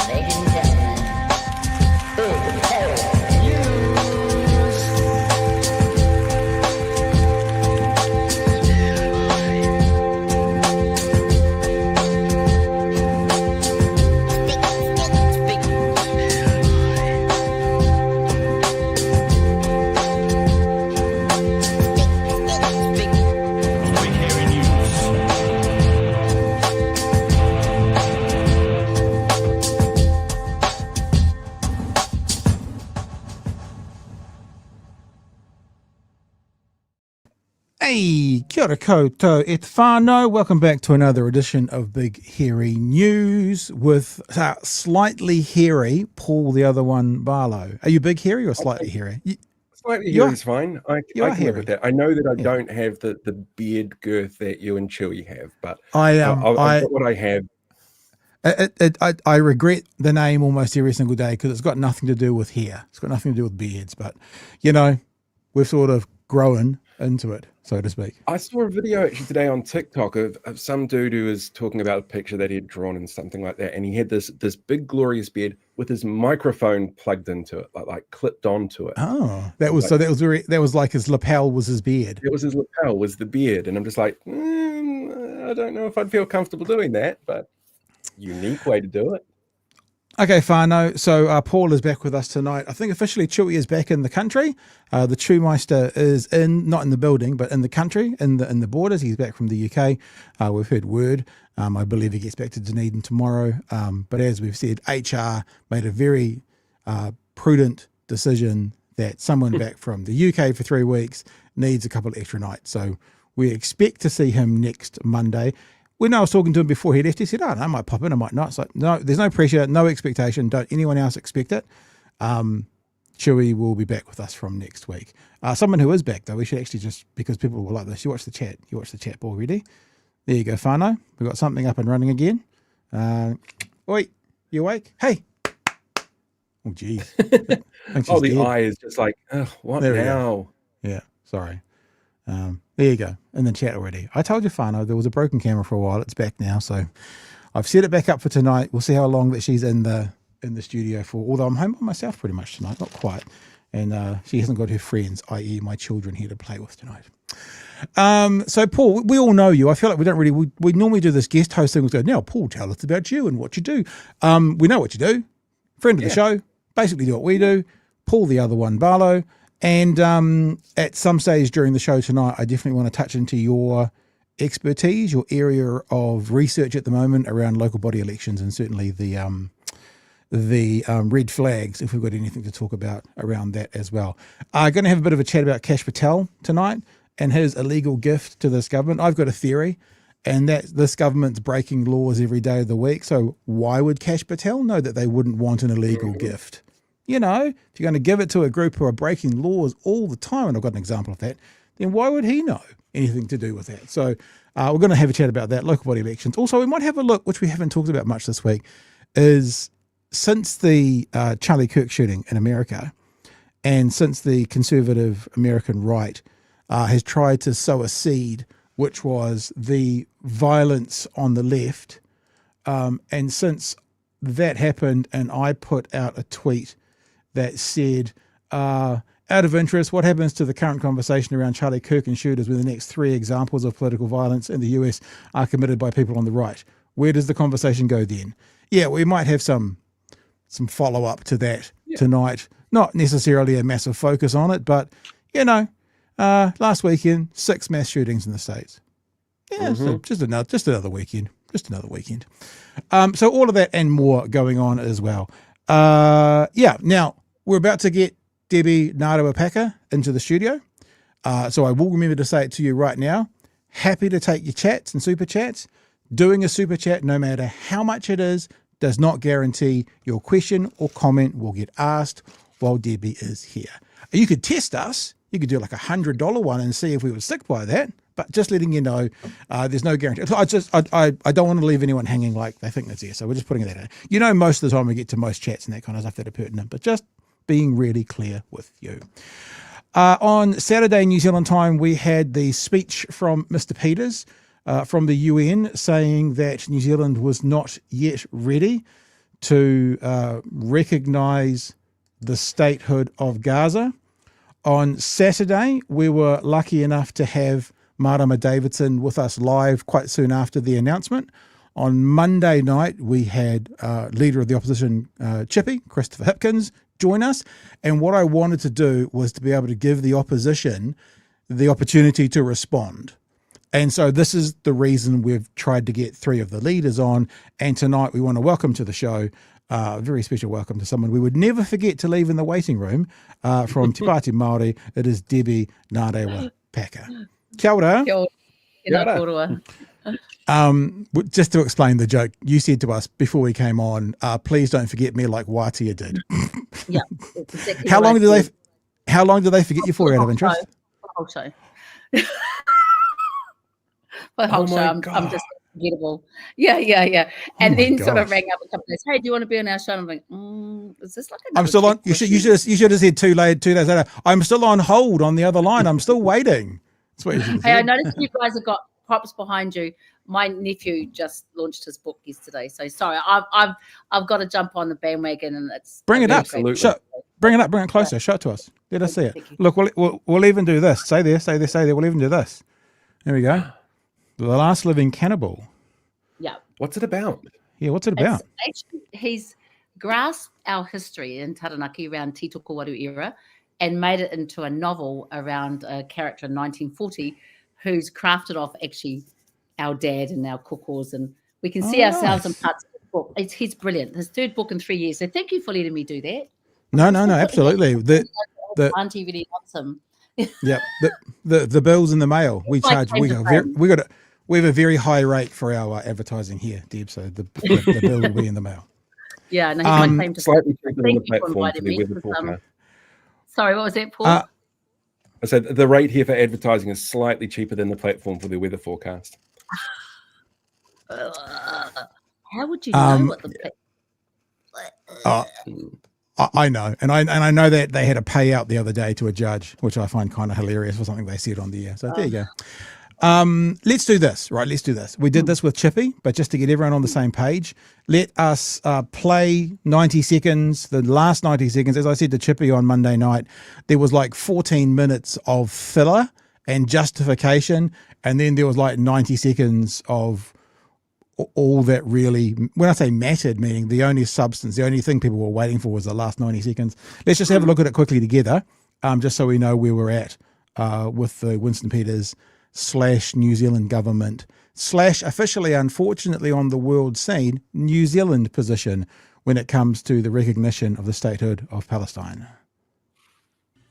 Ladies and gentlemen, big hairy news. Hey, kia ora koutou e te whānau. Welcome back to another edition of Big Hairy News with slightly hairy Paul, the other one, Barlow. Are you big hairy or slightly hairy? Slightly hairy is fine. I can live with that. I know that I Yeah. don't have the beard girth that you and Chewy have, but I I've got what I have. I regret the name almost every single day because it's got nothing to do with hair. It's got nothing to do with beards, but you know, we've sort of grown into it, so to speak. I saw a video actually today on TikTok of some dude who was talking about a picture that he had drawn and something like that, and he had this big glorious beard with his microphone plugged into it, like clipped onto it. Oh, that was like his lapel was his beard. It was his lapel was the beard, and I'm just like, I don't know if I'd feel comfortable doing that, but unique way to do it. Okay, whānau. So Paul is back with us tonight. I think officially Chewy is back in the country. The Chewmeister is not in the building, but in the country, in the borders. He's back from the UK. We've heard word. I believe he gets back to Dunedin tomorrow. But as we've said, HR made a very prudent decision that someone back from the UK for 3 weeks needs a couple of extra nights. So we expect to see him next Monday. When I was talking to him before he left, he said, "Oh, no, I might pop in, I might not." It's like, no, there's no pressure, no expectation. Don't anyone else expect it. Chewy will be back with us from next week. Someone who is back, though, we should actually just, because people will like this, you watch the chat already. There you go, whānau. We've got something up and running again. Oi, you awake? Hey. Oh, geez. Oh, the eye is just like, what there now? Yeah, sorry. There you go, in the chat already. I told you, whānau, there was a broken camera for a while. It's back now, so I've set it back up for tonight. We'll see how long that she's in the studio for, although I'm home by myself pretty much tonight, not quite. And she hasn't got her friends, i.e. my children, here to play with tonight. So, Paul, we all know you. I feel like we don't really, we normally do this guest host thing. We go, now, Paul, tell us about you and what you do. We know what you do. Friend of the show, basically do what we do. Paul, the other one, Barlow. And at some stage during the show tonight, I definitely want to touch into your expertise, your area of research at the moment around local body elections, and certainly the red flags, if we've got anything to talk about around that as well. I'm going to have a bit of a chat about Kash Patel tonight and his illegal gift to this government. I've got a theory, and that this government's breaking laws every day of the week. So why would Kash Patel know that they wouldn't want an illegal gift? You know, if you're going to give it to a group who are breaking laws all the time, and I've got an example of that, then why would he know anything to do with that? So we're going to have a chat about that, local body elections. Also, we might have a look, which we haven't talked about much this week, is since the Charlie Kirk shooting in America, and since the conservative American right has tried to sow a seed, which was the violence on the left, and since that happened and I put out a tweet that said, out of interest, what happens to the current conversation around Charlie Kirk and shooters when the next 3 examples of political violence in the US are committed by people on the right? Where does the conversation go then? Yeah, we might have some follow-up to that tonight. Not necessarily a massive focus on it, but, you know, last weekend, 6 mass shootings in the States. Yeah, so just another weekend. So all of that and more going on as well. Now, we're about to get Debbie Ngarewa-Packer into the studio. So I will remember to say it to you right now. Happy to take your chats and super chats. Doing a super chat, no matter how much it is, does not guarantee your question or comment will get asked while Debbie is here. You could test us. You could do like $100 one and see if we would stick by that. But just letting you know, there's no guarantee. I don't want to leave anyone hanging like they think that's there. So we're just putting that in. You know, most of the time we get to most chats and that kind of stuff that are pertinent, but just being really clear with you. On Saturday, New Zealand time, we had the speech from Mr. Peters. from the UN saying that New Zealand was not yet ready to recognise the statehood of Gaza. On Saturday, we were lucky enough to have Marama Davidson with us live quite soon after the announcement. On Monday night, we had Leader of the Opposition, Chippy, Christopher Hipkins, join us. And what I wanted to do was to be able to give the opposition the opportunity to respond. And so this is the reason we've tried to get 3 of the leaders on. And tonight we want to welcome to the show a very special welcome to someone we would never forget to leave in the waiting room from Te Pāti Māori. It is Debbie Ngarewa-Packer. Kia ora. Kia ora. Kia ora. Just to explain the joke, you said to us before we came on, please don't forget me like Wātia did. Yeah. Exactly How long do they forget you for, out of interest? The whole show. The whole show. I'm just unforgettable. Yeah. And then sort of rang up a couple of days. Hey, do you want to be on our show? And I'm like, is this like I'm still on. You should have said 2 days later. I'm still on hold on the other line. I'm still waiting. That's what you should have said. Hey, I noticed you guys have got props behind you. My nephew just launched his book yesterday, so sorry, I've got to jump on the bandwagon, and it's bring it up. Absolutely. Bring it closer. Show it to us. Let us see it. Look, we'll even do this. Say there. We'll even do this. There we go. The Last Living Cannibal. Yeah. What's it about? Yeah, what's it about? Actually, he's grasped our history in Taranaki around Te Tokowaru era and made it into a novel around a character in 1940 who's crafted off actually our dad and our kukos, and we can see ourselves in parts of the book. He's brilliant. His 3rd book in 3 years. So thank you for letting me do that. No, absolutely. The auntie really wants him. Yeah, the bill's in the mail. We charge. We have a very high rate for our advertising here, Deb. So the bill will be in the mail. Yeah, no, he's my claim to slightly cheaper than the thank you for platform for inviting the me. weather forecast. Sorry, what was that, Paul? I said the rate here for advertising is slightly cheaper than the platform for the weather forecast. How would you know what the I know, and I know that they had a payout the other day to a judge, which I find kind of hilarious for something they said on the air. So there you go. Let's do this, right? Let's do this. We did this with Chippy, but just to get everyone on the same page, let us play 90 seconds, the last 90 seconds. As I said to Chippy on Monday night, there was like 14 minutes of filler and justification, and then there was like 90 seconds of all that really, when I say mattered, meaning the only substance, the only thing people were waiting for was the last 90 seconds. Let's just have a look at it quickly together, just so we know where we're at with the Winston Peters / New Zealand government / officially, unfortunately, on the world scene, New Zealand position when it comes to the recognition of the statehood of Palestine.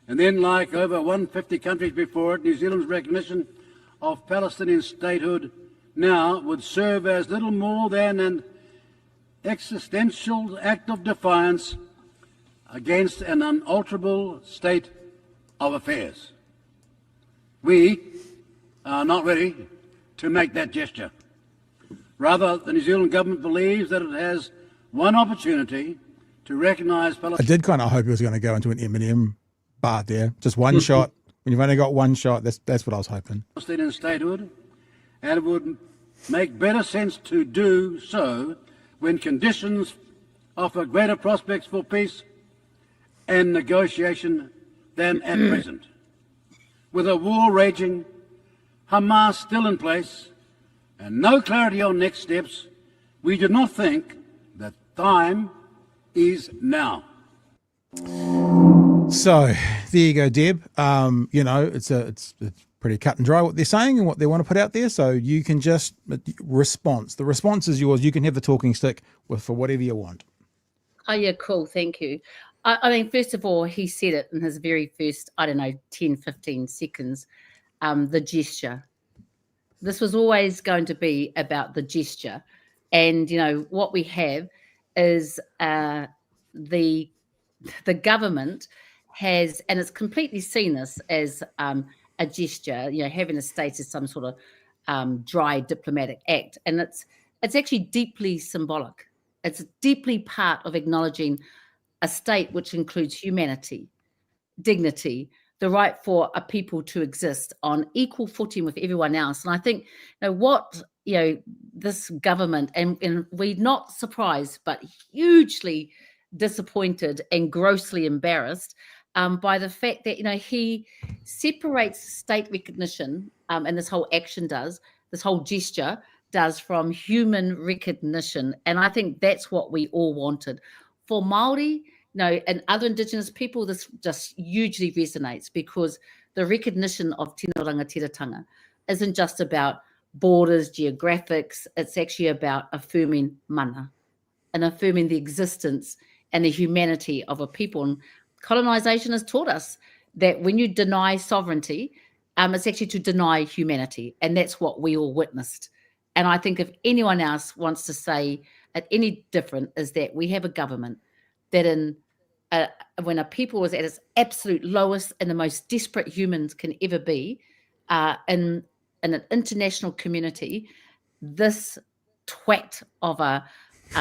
And then, like over 150 countries before it, New Zealand's recognition of Palestinian statehood now would serve as little more than an existential act of defiance against an unalterable state of affairs. We are not ready to make that gesture. Rather, the New Zealand government believes that it has one opportunity to recognise Palestine. I did kind of hope he was going to go into an Eminem bar there. Just one shot. When you've only got one shot, that's what I was hoping. Palestinian statehood, and it would make better sense to do so when conditions offer greater prospects for peace and negotiation than at present. With a war raging, Hamas still in place, and no clarity on next steps, we do not think that time is now. So there you go, Deb. It's pretty cut and dry what they're saying and what they want to put out there. So you can just response. The response is yours. You can have the talking stick for whatever you want. Oh, yeah, cool. Thank you. I mean, first of all, he said it in his very first, 10, 15 seconds, the gesture. This was always going to be about the gesture. And, what we have is the government has, and it's completely seen this as a gesture, having a state as some sort of dry diplomatic act. And it's actually deeply symbolic. It's deeply part of acknowledging a state which includes humanity, dignity, the right for a people to exist on equal footing with everyone else. And I think what this government, and we're not surprised, but hugely disappointed and grossly embarrassed by the fact that he separates state recognition, and this whole this whole gesture does, from human recognition. And I think that's what we all wanted. For Māori, and other Indigenous people, this just hugely resonates, because the recognition of tino rangatiratanga isn't just about borders, geographics. It's actually about affirming mana and affirming the existence and the humanity of a people. And colonization has taught us that when you deny sovereignty, it's actually to deny humanity. And that's what we all witnessed. And I think if anyone else wants to say it any different, is that we have a government that when a people was at its absolute lowest and the most desperate humans can ever be, in an international community, this twat of a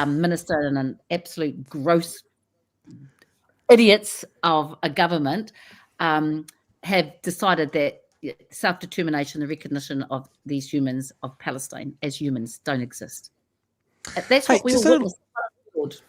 minister and an absolute gross idiots of a government have decided that self-determination, the recognition of these humans of Palestine as humans, don't exist. That's what we all witnessed.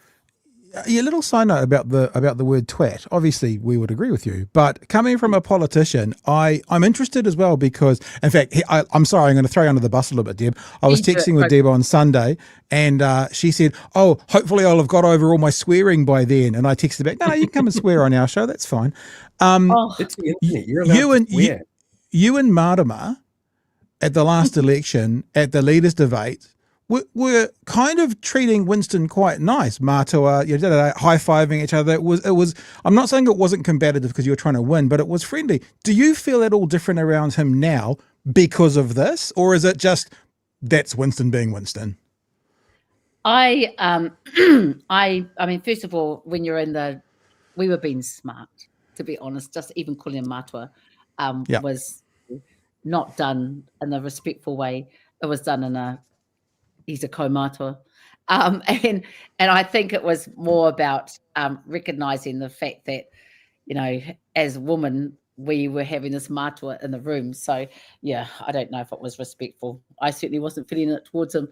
A little side note about the word twat. Obviously, we would agree with you, but coming from a politician, I'm interested as well, because, in fact, I'm sorry, I'm going to throw you under the bus a little bit, Deb. I was texting with Deb on Sunday, and she said, "Oh, hopefully I'll have got over all my swearing by then." And I texted back, "No, you can come and swear on our show. That's fine." It's the internet. You're allowed to swear. You and Marama at the last election at the leaders' debate were kind of treating Winston quite nice. Mātua, high-fiving each other. It was. I'm not saying it wasn't combative because you were trying to win, but it was friendly. Do you feel at all different around him now because of this, or is it just that's Winston being Winston? I mean, first of all, when you're we were being smart, to be honest. Just even calling him Mātua was not done in a respectful way. It was done in he's a kaumātua. And I think it was more about recognizing the fact that, as a woman, we were having this mātua in the room. So, yeah, I don't know if it was respectful. I certainly wasn't feeling it towards him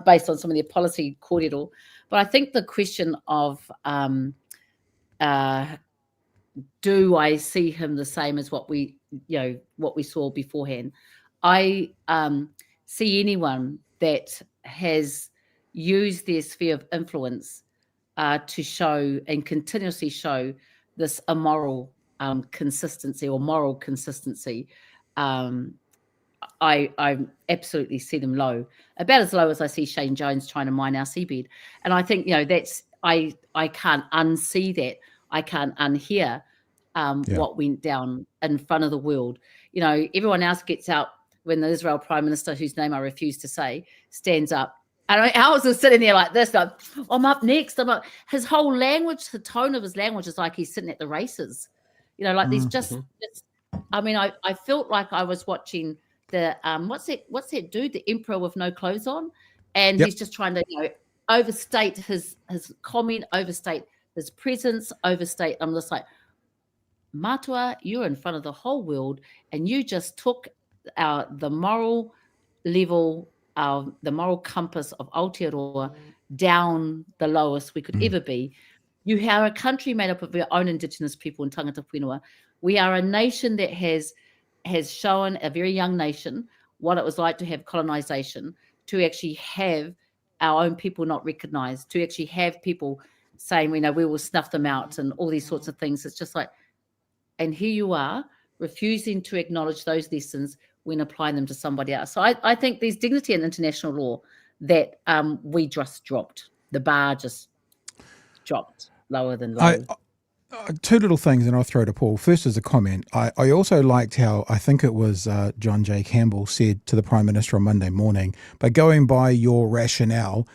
based on some of their policy kōrero. But I think the question of do I see him the same as what we saw beforehand? I see anyone that has used their sphere of influence to show and continuously show this immoral consistency or moral consistency. I absolutely see them low, about as low as I see Shane Jones trying to mine our seabed. And I think, that's, I can't unsee that. I can't unhear what went down in front of the world. Everyone else gets out when the Israel Prime Minister, whose name I refuse to say, stands up. And I was just sitting there like this, like, I'm up next. I'm up. His whole language, the tone of his language is like he's sitting at the races. There's just I mean, I felt like I was watching the what's that dude, the emperor with no clothes on, and he's just trying to overstate his comment, overstate his presence, overstate. I'm just like, Mātua, you're in front of the whole world, and you just took the moral level, the moral compass of Aotearoa down the lowest we could ever be. You are a country made up of our own Indigenous people in tangata whenua. We are a nation that has shown, a very young nation, what it was like to have colonization, to actually have our own people not recognized, to actually have people saying, we will snuff them out and all these sorts of things. It's just like, and here you are refusing to acknowledge those lessons when applying them to somebody else. So I think there's dignity in international law that we just dropped. The bar just dropped lower than low. Two little things, and I'll throw to Paul. First, as a comment, I also liked how, I think it was John J. Campbell said to the Prime Minister on Monday morning, by going by your rationale,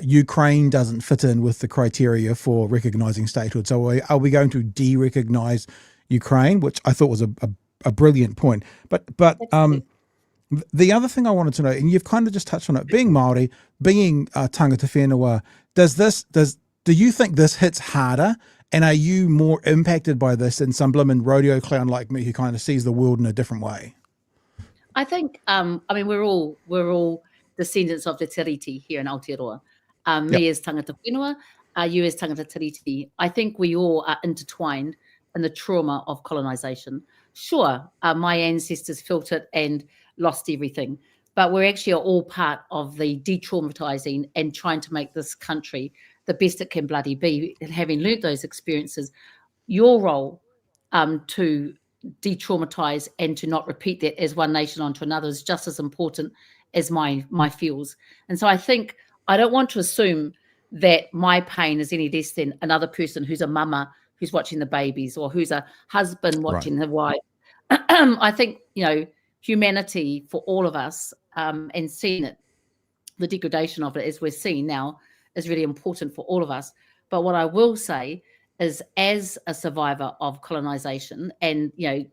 Ukraine doesn't fit in with the criteria for recognising statehood. So are we going to de-recognise Ukraine, which I thought was a brilliant point. But the other thing I wanted to know, and you've kind of just touched on it, being Māori, being tangata whenua, do you think this hits harder And are you more impacted by this than some blimmin' rodeo clown like me who kind of sees the world in a different way? I think, I mean, we're all descendants of the Tiriti here in Aotearoa. Me as tangata whenua, you as tangata Tiriti. I think we all are intertwined in the trauma of colonisation. Sure, my ancestors felt it and lost everything, but we're actually all part of the de-traumatising and trying to make this country the best it can bloody be. And having learnt those experiences, your role to de-traumatise and to not repeat that as one nation onto another is just as important as my feels. And so I think I don't want to assume that my pain is any less than another person who's a mama who's watching the babies or who's a husband watching the wife. I think, you know, humanity for all of us and seeing it, the degradation of it as we're seeing now is really important for all of us. But what I will say is, as a survivor of colonisation, and you know,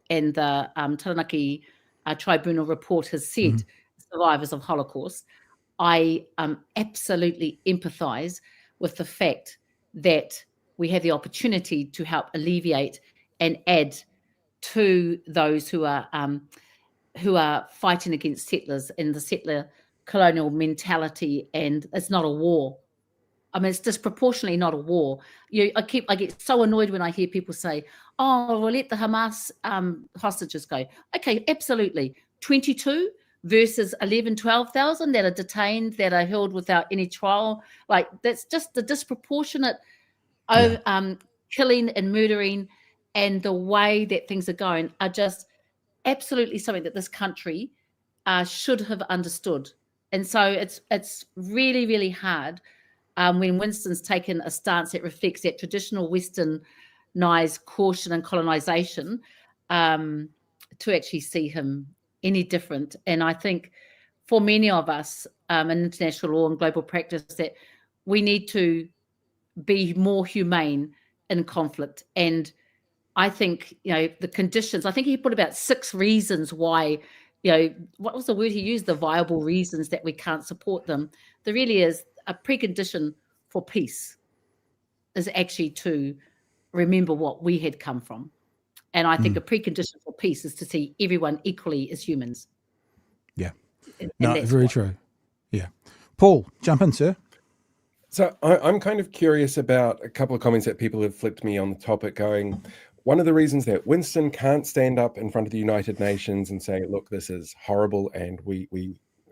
and the Taranaki Tribunal report has said survivors of Holocaust, I absolutely empathise with the fact that we have the opportunity to help alleviate and add to those who are fighting against settlers and the settler colonial mentality. And it's not a war. I mean, it's disproportionately not a war. I get so annoyed when I hear people say, "Oh, we'll let the Hamas hostages go." Okay, absolutely. 22 versus 11, 12,000 that are detained, that are held without any trial. Like, that's just the disproportionate killing and murdering, and the way that things are going are just absolutely something that this country should have understood. And so it's really, really hard when Winston's taken a stance that reflects that traditional Westernized caution and colonization, to actually see him any different. And I think for many of us in international law and global practice, that we need to be more humane in conflict. And I think, you know, the conditions, I think he put about 6 reasons why, you know, what was the word he used? The viable reasons that we can't support them. There really is a precondition for peace is actually to remember what we had come from. And I think a precondition for peace is to see everyone equally as humans. Yeah. And No, that's very what- true. Yeah. Paul, jump in, sir. So I'm kind of curious about a couple of comments that people have flipped me on the topic, going, one of the reasons that Winston can't stand up in front of the United Nations and say, look, this is horrible, and we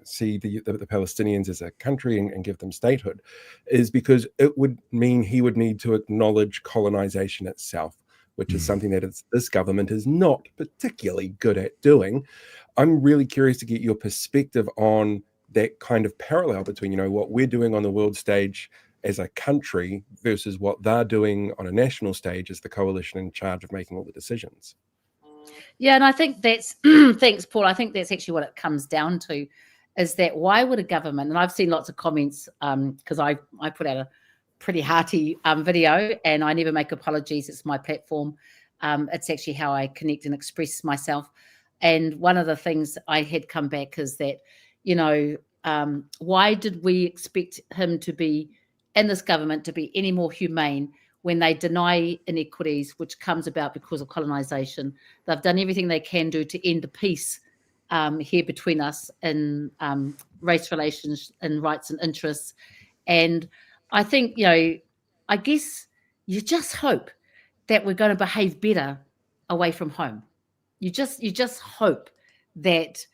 see the Palestinians as a country and give them statehood, is because it would mean he would need to acknowledge colonization itself, which is something that this government is not particularly good at doing. I'm really curious to get your perspective on that kind of parallel between, you know, what we're doing on the world stage as a country versus what they're doing on a national stage as the coalition in charge of making all the decisions. Yeah, and I think that's, thanks, Paul. I think that's actually what it comes down to, is that why would a government, and I've seen lots of comments because I put out a pretty hearty video, and I never make apologies. It's my platform. It's actually how I connect and express myself. And one of the things I had come back is that, you know, why did we expect him to be, and this government to be, any more humane when they deny inequities, which comes about because of colonisation? They've done everything they can do to end the peace here between us in race relations and rights and interests. And I think, you know, I guess you just hope that we're going to behave better away from home. You just hope that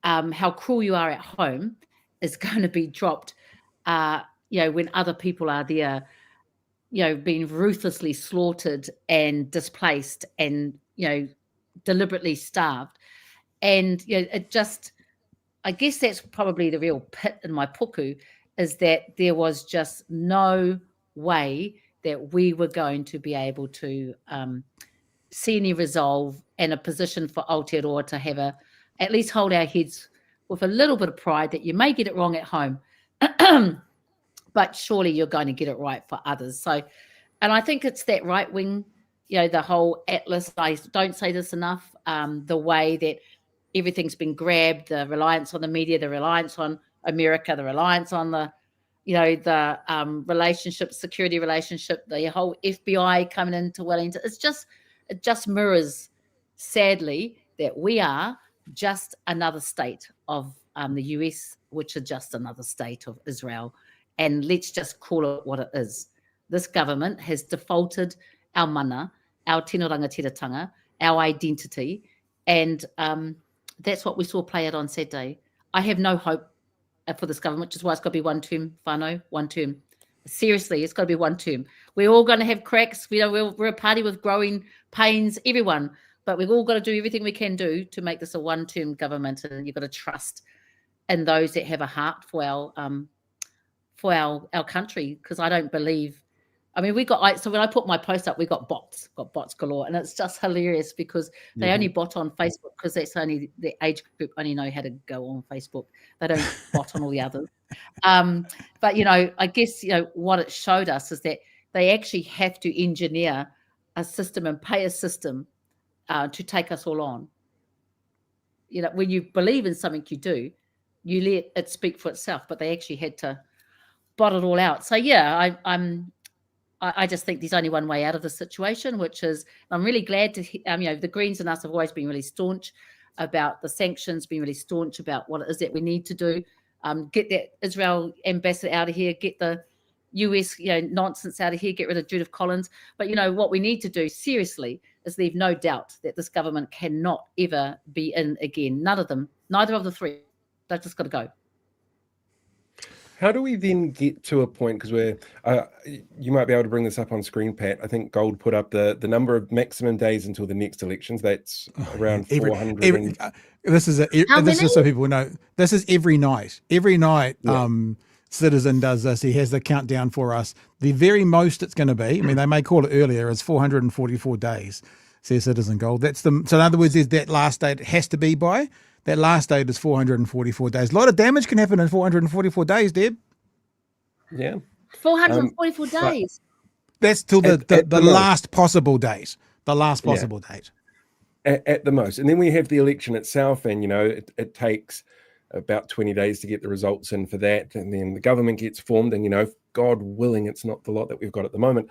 how cruel you are at home is going to be dropped, you know, when other people are there, you know, being ruthlessly slaughtered and displaced and, you know, deliberately starved. And, you know, it just, I guess that's probably the real pit in my puku, is that there was just no way that we were going to be able to see any resolve and a position for Aotearoa to have at least hold our heads with a little bit of pride that you may get it wrong at home, but surely you're going to get it right for others. So, and I think it's that right wing, you know, the whole Atlas, I don't say this enough, the way that everything's been grabbed, the reliance on the media, the reliance on America, the reliance on the, the relationship, security relationship, the whole FBI coming into Wellington. It just mirrors, sadly, that we are just another state of the US, which is just another state of Israel. And let's just call it what it is. This government has defaulted our mana, our tino rangatiratanga, our identity, and that's what we saw play out on Saturday. I have no hope for this government, which is why it's got to be one term, whānau, one term. Seriously, it's got to be one term. We're all going to have cracks. We're a party with growing pains, everyone, but we've all got to do everything we can do to make this a one-term government, and you've got to trust in those that have a heart for our country, because I don't believe. I mean, so when I put my post up, we got bots galore, and it's just hilarious because they only bot on Facebook because that's only the age group only know how to go on Facebook. They don't bot on all the others. But I guess what it showed us is that they actually have to engineer a system and pay a system to take us all on. When you believe in something, you let it speak for itself. But they actually had to bot it all out. So yeah, I just think there's only one way out of the situation, which is I'm really glad to, the Greens and us have always been really staunch about the sanctions, been really staunch about what it is that we need to do. Get that Israel ambassador out of here, get the US, nonsense out of here, get rid of Judith Collins. But, what we need to do seriously is leave no doubt that this government cannot ever be in again. None of them, neither of the three. They've just got to go. How do we then get to a point, because you might be able to bring this up on screen, Pat. I think Gold put up the number of maximum days until the next elections. That's around 400. This is just so people know. This is every night. Every night, Citizen does this. He has the countdown for us. The very most it's going to be, they may call it earlier, is 444 days, says Citizen Gold. So in other words, there's that last date it has to be by. That last date is 444 days. A lot of damage can happen in 444 days, Deb. Yeah. 444 days. That's till the last possible date. The last possible date. At the most. And then we have the election itself, and, it takes about 20 days to get the results in for that. And then the government gets formed, and, God willing, it's not the lot that we've got at the moment.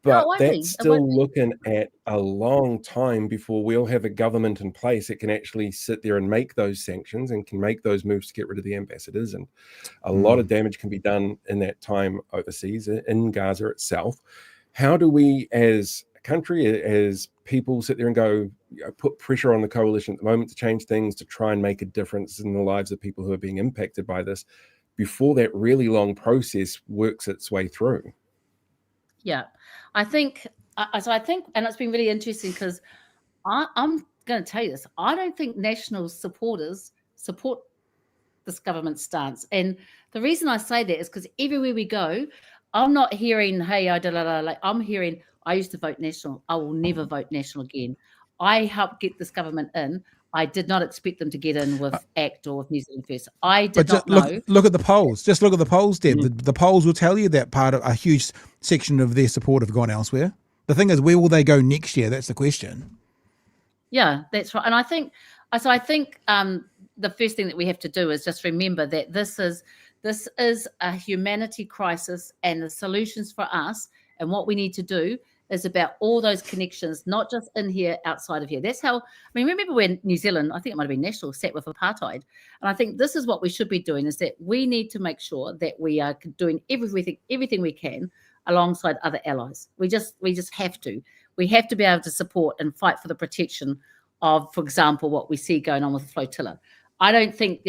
But that's still looking at a long time before we'll have a government in place that can actually sit there and make those sanctions and can make those moves to get rid of the ambassadors. And a lot of damage can be done in that time overseas, in Gaza itself. How do we as a country, as people, sit there and go, put pressure on the coalition at the moment to change things, to try and make a difference in the lives of people who are being impacted by this before that really long process works its way through? Yeah, I think, and it's been really interesting because I'm going to tell you this. I don't think national supporters support this government stance. And the reason I say that is because everywhere we go, I'm not hearing, hey, I'm hearing, I used to vote national. I will never vote national again. I helped get this government in. I did not expect them to get in with ACT or with New Zealand First. I did not know. Look at the polls. Just look at the polls, Deb. The polls will tell you that part of a huge section of their support have gone elsewhere. The thing is, where will they go next year? That's the question. Yeah, that's right. And I think the first thing that we have to do is just remember that this is a humanity crisis, and the solutions for us and what we need to do is about all those connections, not just in here, outside of here. That's how, remember when New Zealand, I think it might have been national, sat with apartheid. And I think this is what we should be doing, is that we need to make sure that we are doing everything we can alongside other allies. We just have to. We have to be able to support and fight for the protection of, for example, what we see going on with the flotilla. I don't think,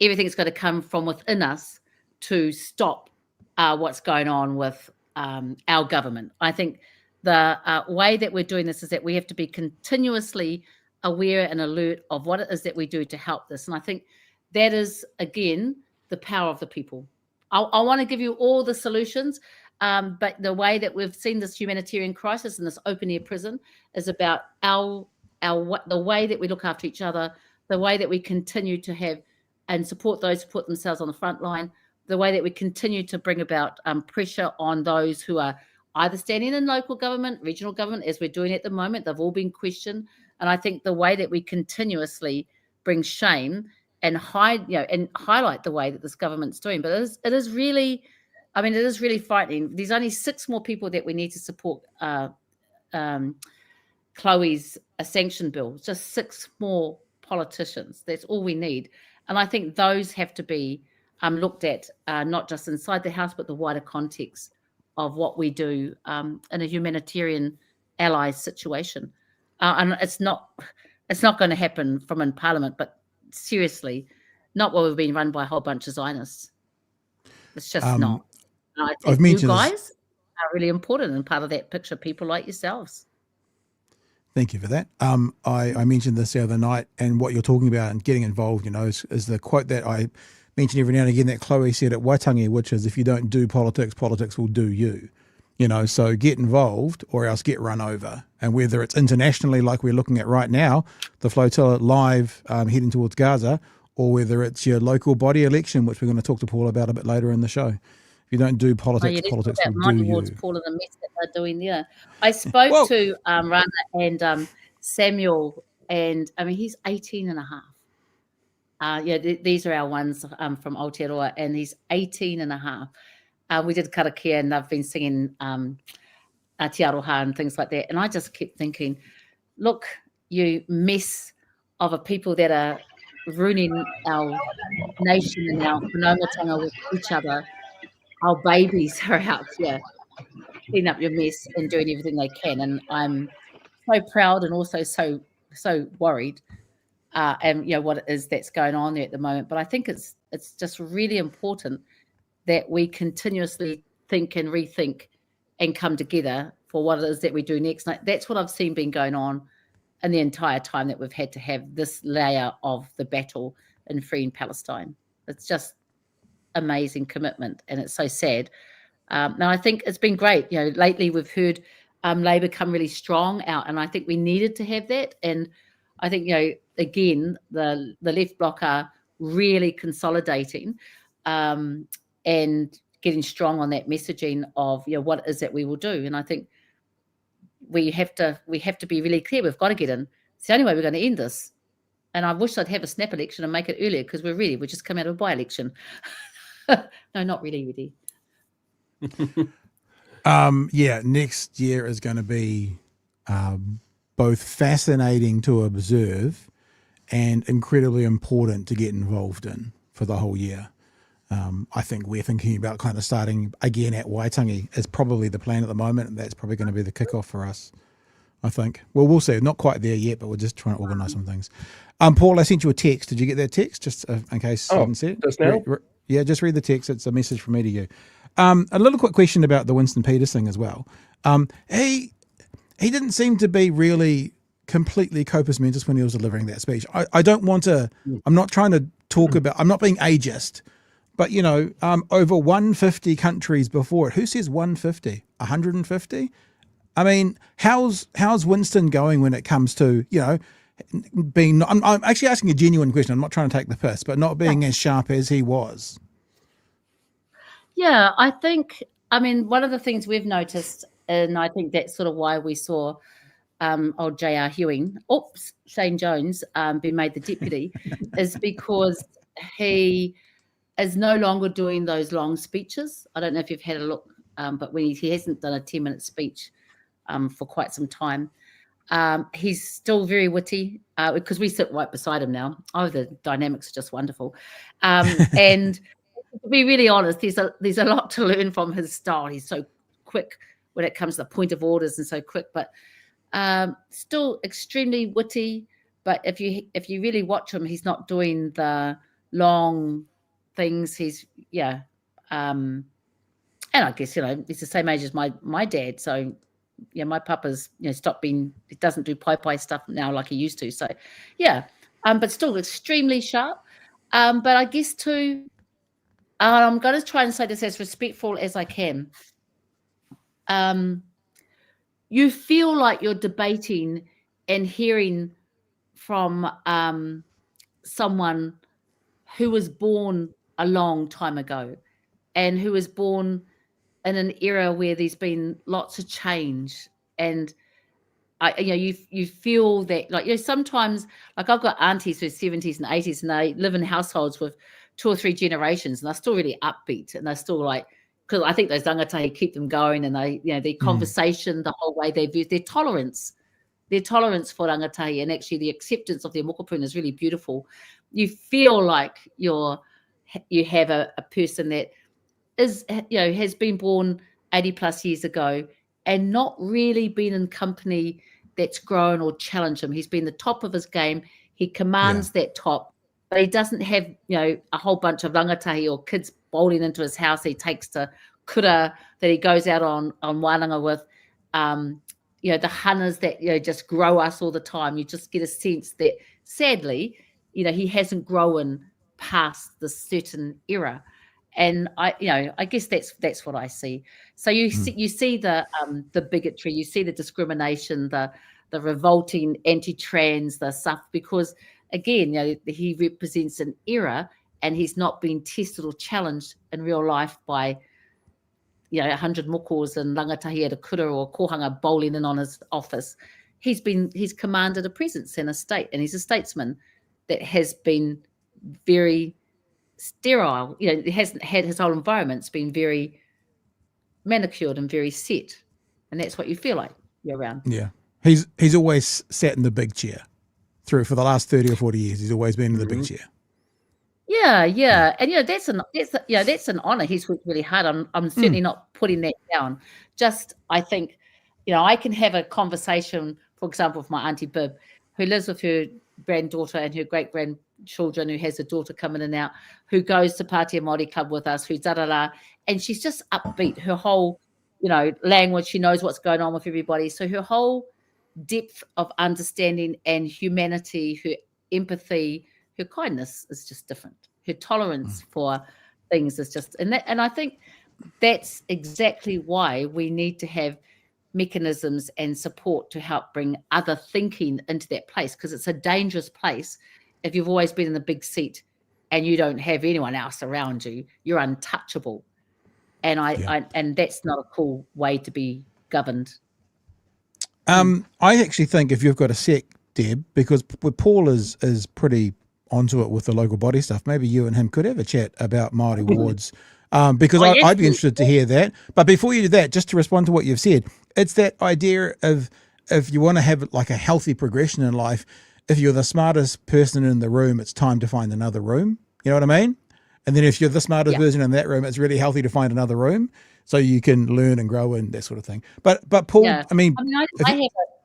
everything's got to come from within us to stop what's going on with our government. I think the way that we're doing this is that we have to be continuously aware and alert of what it is that we do to help this. And I think that is, again, the power of the people. I want to give you all the solutions, but the way that we've seen this humanitarian crisis and this open-air prison is about the way that we look after each other, the way that we continue to have and support those who put themselves on the front line, the way that we continue to bring about pressure on those who are either standing in local government, regional government, as we're doing at the moment. They've all been questioned. And I think the way that we continuously bring shame and highlight the way that this government's doing. But it is really I mean, it is really frightening. There's only 6 more people that we need to support Chloe's sanction bill. Just 6 more politicians. That's all we need. And I think those have to be looked at, not just inside the House, but the wider context of what we do in a humanitarian ally situation. And it's not going to happen from in Parliament, but seriously, not while we've been run by a whole bunch of Zionists. It's just not. And I think you guys are really important and part of that picture, people like yourselves. Thank you for that. I mentioned this the other night, and what you're talking about and getting involved, is the quote that I mention every now and again that Chloe said at Waitangi, which is, if you don't do politics, politics will do you. So get involved or else get run over. And whether it's internationally, like we're looking at right now, the flotilla live heading towards Gaza, or whether it's your local body election, which we're going to talk to Paul about a bit later in the show. If you don't do politics, politics will do you. Paul and the mess that they're doing there. I spoke to Rana and Samuel, and I mean, he's 18 and a half. These are our ones from Aotearoa, and he's 18 and a half. We did karakia, and they've been singing Te Aroha and things like that. And I just kept thinking, look, you mess of a people that are ruining our nation and our whanaungatanga with each other. Our babies are out here cleaning up your mess and doing everything they can. And I'm so proud and also so worried. And what it is that's going on there at the moment. But I think it's just really important that we continuously think and rethink and come together for what it is that we do next. That's what I've seen been going on in the entire time that we've had to have this layer of the battle in freeing Palestine. It's just amazing commitment, and it's so sad. Now I think it's been great. Lately we've heard Labour come really strong out, and I think we needed to have that. And I think again the left bloc are really consolidating and getting strong on that messaging of what it is that we will do. And I think we have to be really clear. We've got to get in. It's the only way we're going to end this. And I wish I'd have a snap election and make it earlier, because we just come out of a by-election. No, not really. Next year is going to be both fascinating to observe and incredibly important to get involved in for the whole year. I think we're thinking about kind of starting again at Waitangi is probably the plan at the moment, and that's probably going to be the kickoff for us, I think. Well, we'll see. Not quite there yet, but we're just trying to organise some things. Paul, I sent you a text. Did you get that text? Just in case you didn't see it? Just now? Yeah, just read the text. It's a message from me to you. A little quick question about the Winston Peters thing as well. He didn't seem to be really completely corpus mentis when he was delivering that speech. I don't want to, I'm not trying to talk about, I'm not being ageist, but over 150 countries before it. Who says 150? 150? I mean, how's Winston going when it comes to, being, I'm actually asking a genuine question. I'm not trying to take the piss, but not being as sharp as he was. Yeah, I think, one of the things we've noticed, and I think that's sort of why we saw old J.R. Shane Jones be made the deputy, is because he is no longer doing those long speeches. I don't know if you've had a look, but when he hasn't done a 10-minute speech for quite some time. He's still very witty because we sit right beside him now. Oh, the dynamics are just wonderful. And to be really honest, there's a lot to learn from his style. He's so quick when it comes to the point of orders and so quick, but still extremely witty. But if you really watch him, he's not doing the long things. He's and I guess he's the same age as my dad. So my papa's stopped being. He doesn't do pai stuff now like he used to. So but still extremely sharp. But I guess too, I'm going to try and say this as respectful as I can. You feel like you're debating and hearing from someone who was born a long time ago and who was born in an era where there's been lots of change. And you feel that sometimes I've got aunties who are 70s and 80s and they live in households with 2 or 3 generations and they're still really upbeat and they're still because I think those rangatahi keep them going, and they, their conversation the whole way, they view their tolerance for rangatahi, and actually the acceptance of their mokopuna is really beautiful. You feel like you have a person that is, has been born 80 plus years ago and not really been in company that's grown or challenged him. He's been the top of his game. He commands that top, but he doesn't have, a whole bunch of rangatahi or kids bowling into his house. He takes to kura that he goes out on wānanga with, the hunters that, just grow us all the time. You just get a sense that, sadly, he hasn't grown past this certain era. And I guess that's what I see. So you see the bigotry, you see the discrimination, the revolting anti-trans, the stuff, because again, he represents an era, and he's not been tested or challenged in real life by 100 mokos and rangatahi at a kura or kohanga bowling in on his office. He's commanded a presence in a state, and he's a statesman that has been very sterile. It hasn't had his whole environment's been very manicured and very set, and that's what you feel like you're around. Yeah, he's always sat in the big chair for the last 30 or 40 years. He's always been in the big chair. Yeah, and that's an honor. He's worked really hard. I'm certainly not putting that down. Just I think, I can have a conversation, for example, with my auntie Bib, who lives with her granddaughter and her great grandchildren, who has a daughter coming in and out, who goes to Pātea Māori Club with us, who's da-da-da, and she's just upbeat. Her whole, language, she knows what's going on with everybody. So her whole depth of understanding and humanity, her empathy, her kindness is just different. Her tolerance for things is just, and I think that's exactly why we need to have mechanisms and support to help bring other thinking into that place, because it's a dangerous place if you've always been in the big seat and you don't have anyone else around you. You're untouchable, and and that's not a cool way to be governed. I actually think if you've got a sec, Deb, because Paul is pretty onto it with the local body stuff, maybe you and him could have a chat about Māori wards, because I'd be interested to hear that. But before you do that, just to respond to what you've said, it's that idea of, if you want to have like a healthy progression in life, if you're the smartest person in the room, it's time to find another room. You know what I mean? And then if you're the smartest person in that room, it's really healthy to find another room so you can learn and grow and that sort of thing. But Paul, I have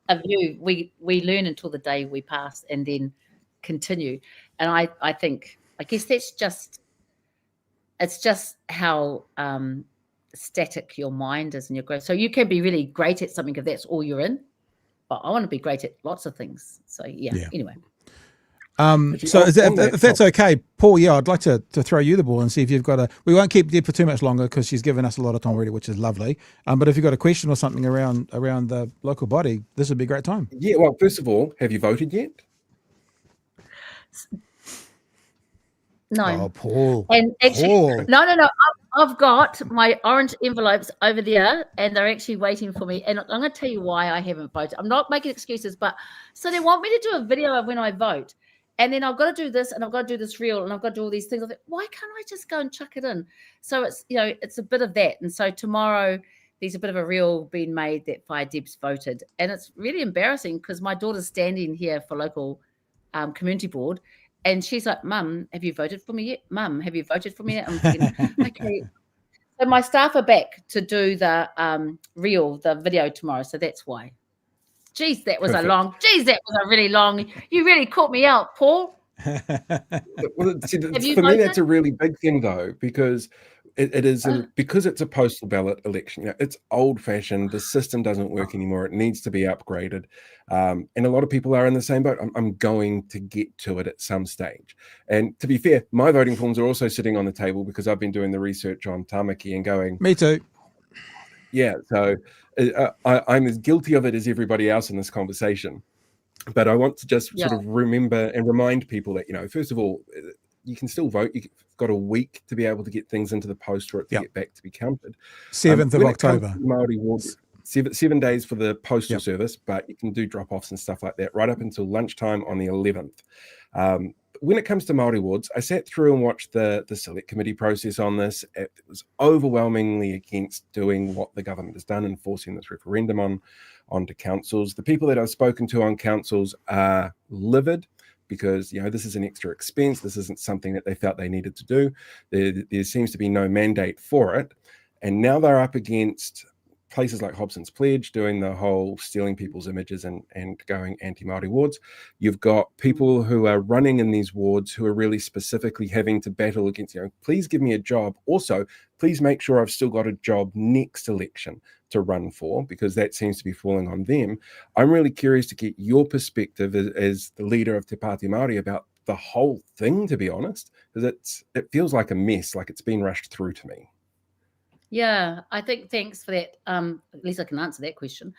a view. We learn until the day we pass, and then continue. And I think, I guess it's just how static your mind is and your growth. So you can be really great at something if that's all you're in, but I want to be great at lots of things. So anyway. So if that's okay, Paul, I'd like to throw you the ball and see if you've got we won't keep Deb for too much longer because she's given us a lot of time already, which is lovely. But if you've got a question or something around the local body, this would be a great time. Yeah, well, first of all, have you voted yet? No. Oh, Paul. And actually, Paul. No. I've got my orange envelopes over there, and they're actually waiting for me. And I'm going to tell you why I haven't voted. I'm not making excuses, but so they want me to do a video of when I vote. And then I've got to do this, and I've got to do this reel, and I've got to do all these things. I think, why can't I just go and chuck it in? So it's, it's a bit of that. And so tomorrow there's a bit of a reel being made that Fire Deb's voted. And it's really embarrassing because my daughter's standing here for local community board, and she's like, Mum, have you voted for me yet? Mum, have you voted for me yet? I'm thinking, okay. So my staff are back to do the reel, the video tomorrow. So that's why. Geez, that was Perfect. That was a really long. You really caught me out, Paul. Well, see, for me, voted? that's a really big thing, though, because it is because it's a postal ballot election. It's old-fashioned. The system doesn't work anymore. It needs to be upgraded, and a lot of people are in the same boat. I'm going to get to it at some stage. And to be fair, my voting forms are also sitting on the table because I've been doing the research on Tamaki and going. Me too. Yeah, so I'm as guilty of it as everybody else in this conversation. But I want to just sort of remember and remind people that, first of all, you can still vote. You've got a week to be able to get things into the post for it to get back to be counted. 7th of October. Māori wards, 7 days for the postal service, but you can do drop-offs and stuff like that right up until lunchtime on the 11th. when it comes to Māori wards, I sat through and watched the select committee process on this. It was overwhelmingly against doing what the government has done and forcing this referendum onto councils. The people that I've spoken to on councils are livid because, this is an extra expense. This isn't something that they felt they needed to do. There seems to be no mandate for it. And now they're up against places like Hobson's Pledge doing the whole stealing people's images and going anti-Māori wards. You've got people who are running in these wards who are really specifically having to battle against, please give me a job. Also, please make sure I've still got a job next election to run for, because that seems to be falling on them. I'm really curious to get your perspective as the leader of Te Pāti Māori about the whole thing, to be honest, because it feels like a mess, like it's been rushed through to me. Yeah, I think thanks for that. At least I can answer that question.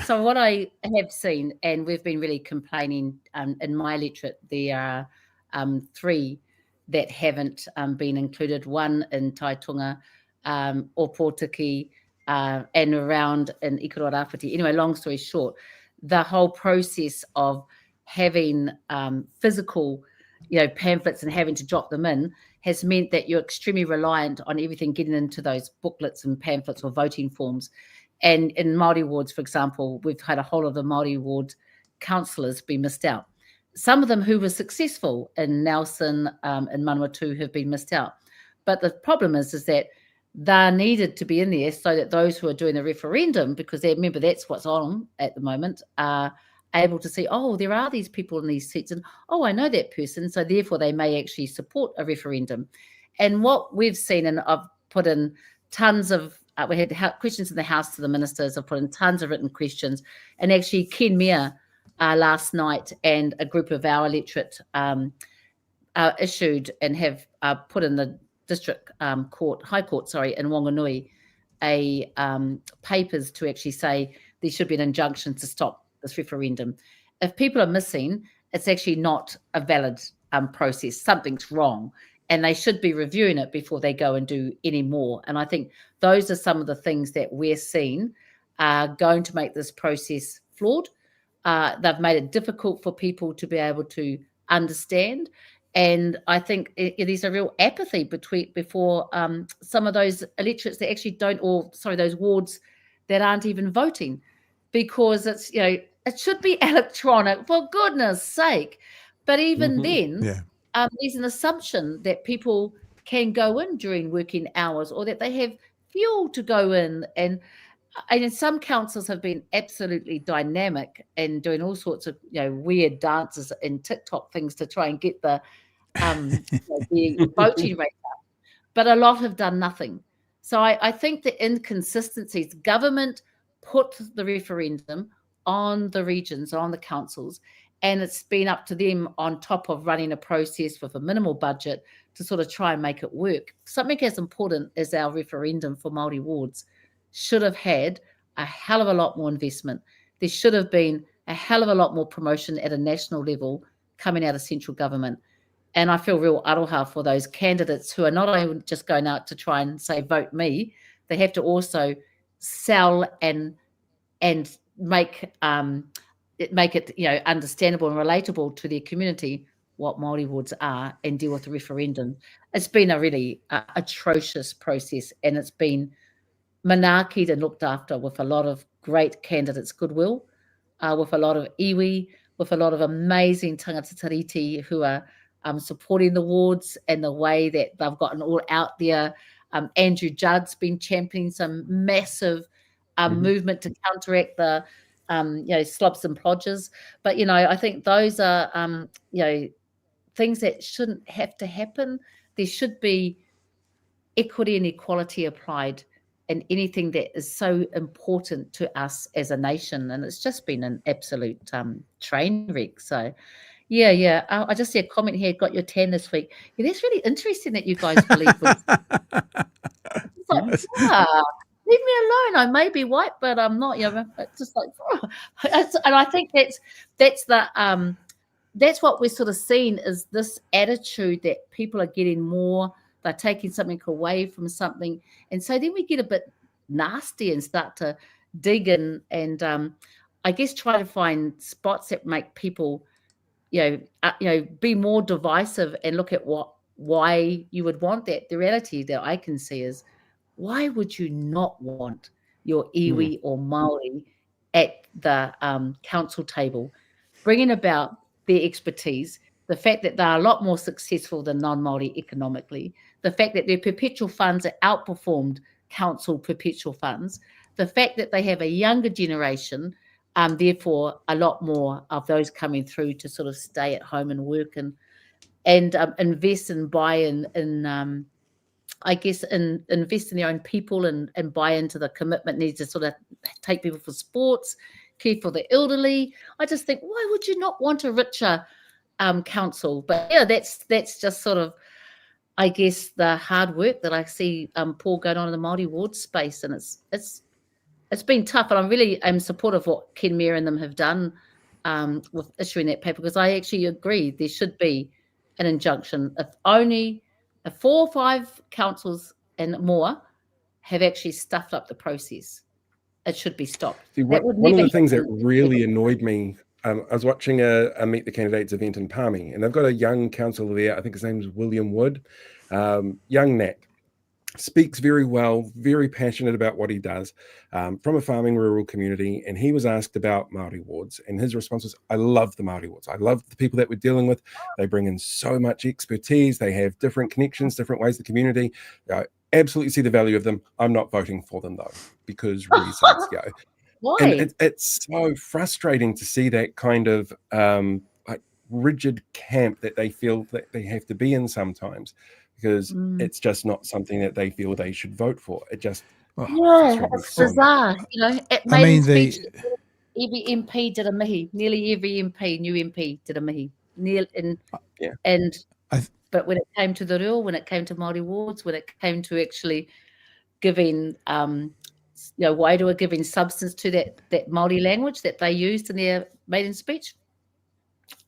So what I have seen, and we've been really complaining in my electorate, there are 3 that haven't been included, 1 in Taitonga, Opotiki, and around in Ikaroa-Rāwhiti. Anyway, long story short, the whole process of having physical pamphlets and having to drop them in has meant that you're extremely reliant on everything getting into those booklets and pamphlets or voting forms. And in Māori wards, for example, we've had a whole of the Māori ward councillors be missed out. Some of them who were successful in Nelson and Manawatu have been missed out. But the problem is that they're needed to be in there so that those who are doing the referendum, because they remember that's what's on at the moment, are able to see, there are these people in these seats, and I know that person, so therefore they may actually support a referendum. And what we've seen, and I've put in tons of we had questions in the House to the ministers. I've put in tons of written questions, and actually Ken Mea last night and a group of our electorate issued and have put in the district high court in Wanganui papers to actually say there should be an injunction to stop this referendum. If people are missing, it's actually not a valid process. Something's wrong, and they should be reviewing it before they go and do any more. And I think those are some of the things that we're seeing are going to make this process flawed. They've made it difficult for people to be able to understand. And I think there's a real apathy before some of those electorates that actually those wards that aren't even voting. Because it's, it should be electronic, for goodness sake. But even then, there's an assumption that people can go in during working hours, or that they have fuel to go in. And some councils have been absolutely dynamic and doing all sorts of weird dances and TikTok things to try and get the the voting rate up. But a lot have done nothing. So I think the inconsistencies, government put the referendum on the regions, on the councils, and it's been up to them on top of running a process with a minimal budget to sort of try and make it work. Something as important as our referendum for Māori wards should have had a hell of a lot more investment. There should have been a hell of a lot more promotion at a national level coming out of central government. And I feel real aroha for those candidates who are not only just going out to try and say, vote me, they have to also sell and make it understandable and relatable to their community what Māori wards are and deal with the referendum. It's been a really atrocious process, and it's been manakied and looked after with a lot of great candidates' goodwill, with a lot of iwi, with a lot of amazing tangata tariti who are supporting the wards and the way that they've gotten all out there. Andrew Judd's been championing some massive movement to counteract the slobs and plodgers. But I think those are things that shouldn't have to happen. There should be equity and equality applied in anything that is so important to us as a nation, and it's just been an absolute train wreck. So yeah. I just see a comment here. Got your tan this week. Yeah, that's really interesting that you guys believe. It's like, leave me alone. I may be white, but I'm not. It's just like, and I think that's what we're sort of seeing, is this attitude that people are getting more. They're taking something away from something, and so then we get a bit nasty and start to dig in, and I guess try to find spots that make people be more divisive and look at why you would want that. The reality that I can see is, why would you not want your iwi or Māori at the council table, bringing about their expertise, the fact that they're a lot more successful than non-Māori economically, the fact that their perpetual funds are outperformed council perpetual funds, the fact that they have a younger generation, therefore a lot more of those coming through to sort of stay at home and work and invest and buy in I guess, invest in their own people and buy into the commitment needs to sort of take people for sports, care for the elderly. I just think, why would you not want a richer council? But yeah, that's just sort of, I guess, the hard work that I see Paul going on in the Māori ward space, and it's been tough. And I'm supportive of what Ken Mayer and them have done with issuing that paper, because I actually agree there should be an injunction. If only 4 or 5 councils and more have actually stuffed up the process, it should be stopped. See, one of the things that really annoyed me, I was watching a Meet the Candidates event in Palmy, and they've got a young councillor there. I think his name is William Wood. Young Nat. Speaks very well, very passionate about what he does, from a farming rural community. And he was asked about Māori wards, and his response was, I love the Māori wards. I love the people that we're dealing with. They bring in so much expertise. They have different connections, different ways the community. I absolutely see the value of them. I'm not voting for them though, because reasons. Why? And it's so frustrating to see that kind of like rigid camp that they feel that they have to be in sometimes, because it's just not something that they feel they should vote for. It just it's bizarre. It made speech. Every MP did a mihi. Nearly every MP, new MP, did a mihi. But when it came to the reo, when it came to Māori wards, when it came to actually giving, Wairua giving substance to that Māori language that they used in their maiden speech,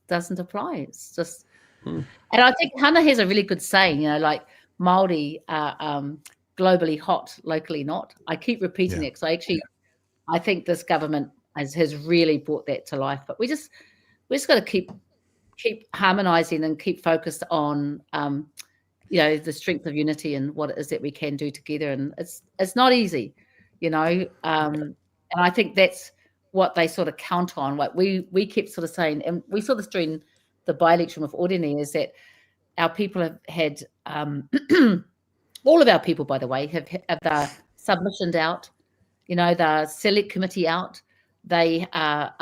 doesn't apply. It's just. And I think Hannah has a really good saying, like Māori are globally hot, locally not. I keep repeating it because I think this government has really brought that to life. But we just got to keep harmonising and keep focused on the strength of unity and what it is that we can do together. And it's not easy, and I think that's what they sort of count on. Like we kept sort of saying, and we saw this during the by-election with Orene, is that our people have had all of our people, by the way, have the submissions out, the select committee out, they are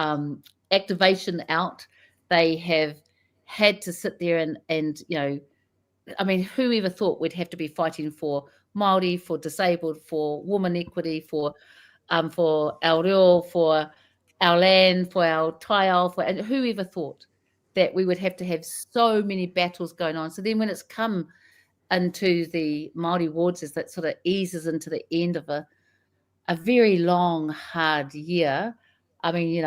activation out, they have had to sit there and I mean, whoever thought we'd have to be fighting for Māori, for disabled, for woman equity, for our reo, for our land, for our taiao, and whoever thought that we would have to have so many battles going on. So then when it's come into the Māori wards, as that sort of eases into the end of a very long, hard year. I mean,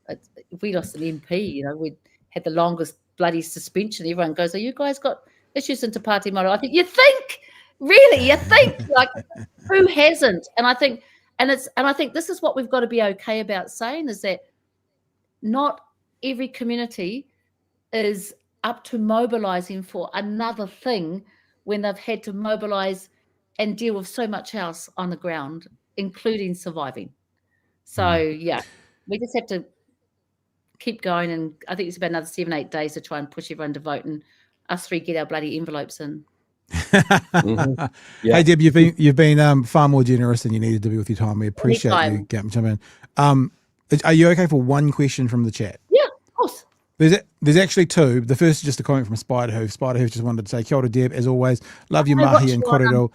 if we lost an MP, we had the longest bloody suspension. Everyone goes, you guys got issues into Pāti Māori? I think, you think, like, who hasn't? And I think, I think this is what we've got to be okay about saying, is that not every community is up to mobilising for another thing when they've had to mobilise and deal with so much else on the ground, including surviving. So, we just have to keep going. And I think it's about another 7-8 days to try and push everyone to vote, and us three get our bloody envelopes in. Hey, Deb, you've been far more generous than you needed to be with your time. We appreciate you jumping in. Are you okay for one question from the chat? Yeah, of course. There's actually 2. The first is just a comment from Spiderhoof. Spiderhoof just wanted to say, kia ora, Deb, as always. Love you, mahi and korero.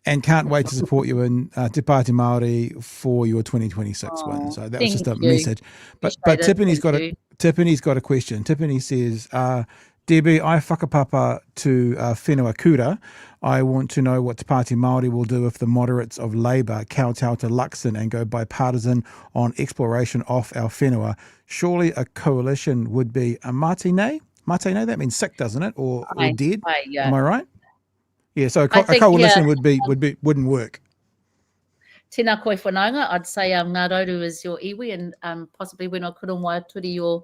And can't wait to support you in Te Pāti Māori for your 2026 win. So that was just a message. But Tiffany's got a question. Tiffany says, Debbie, I whakapapa to whenua kura. I want to know what Te Pāti Māori will do if the moderates of Labour kowtow to Luxon and go bipartisan on exploration off our whenua. Surely a coalition would be a matine? Matine, that means sick, doesn't it? Or dead? Am I right? Yeah, so a coalition wouldn't work. Tēnā koe whanaunga. I'd say Ngā Rauru is your iwi, and possibly when I couldn't turi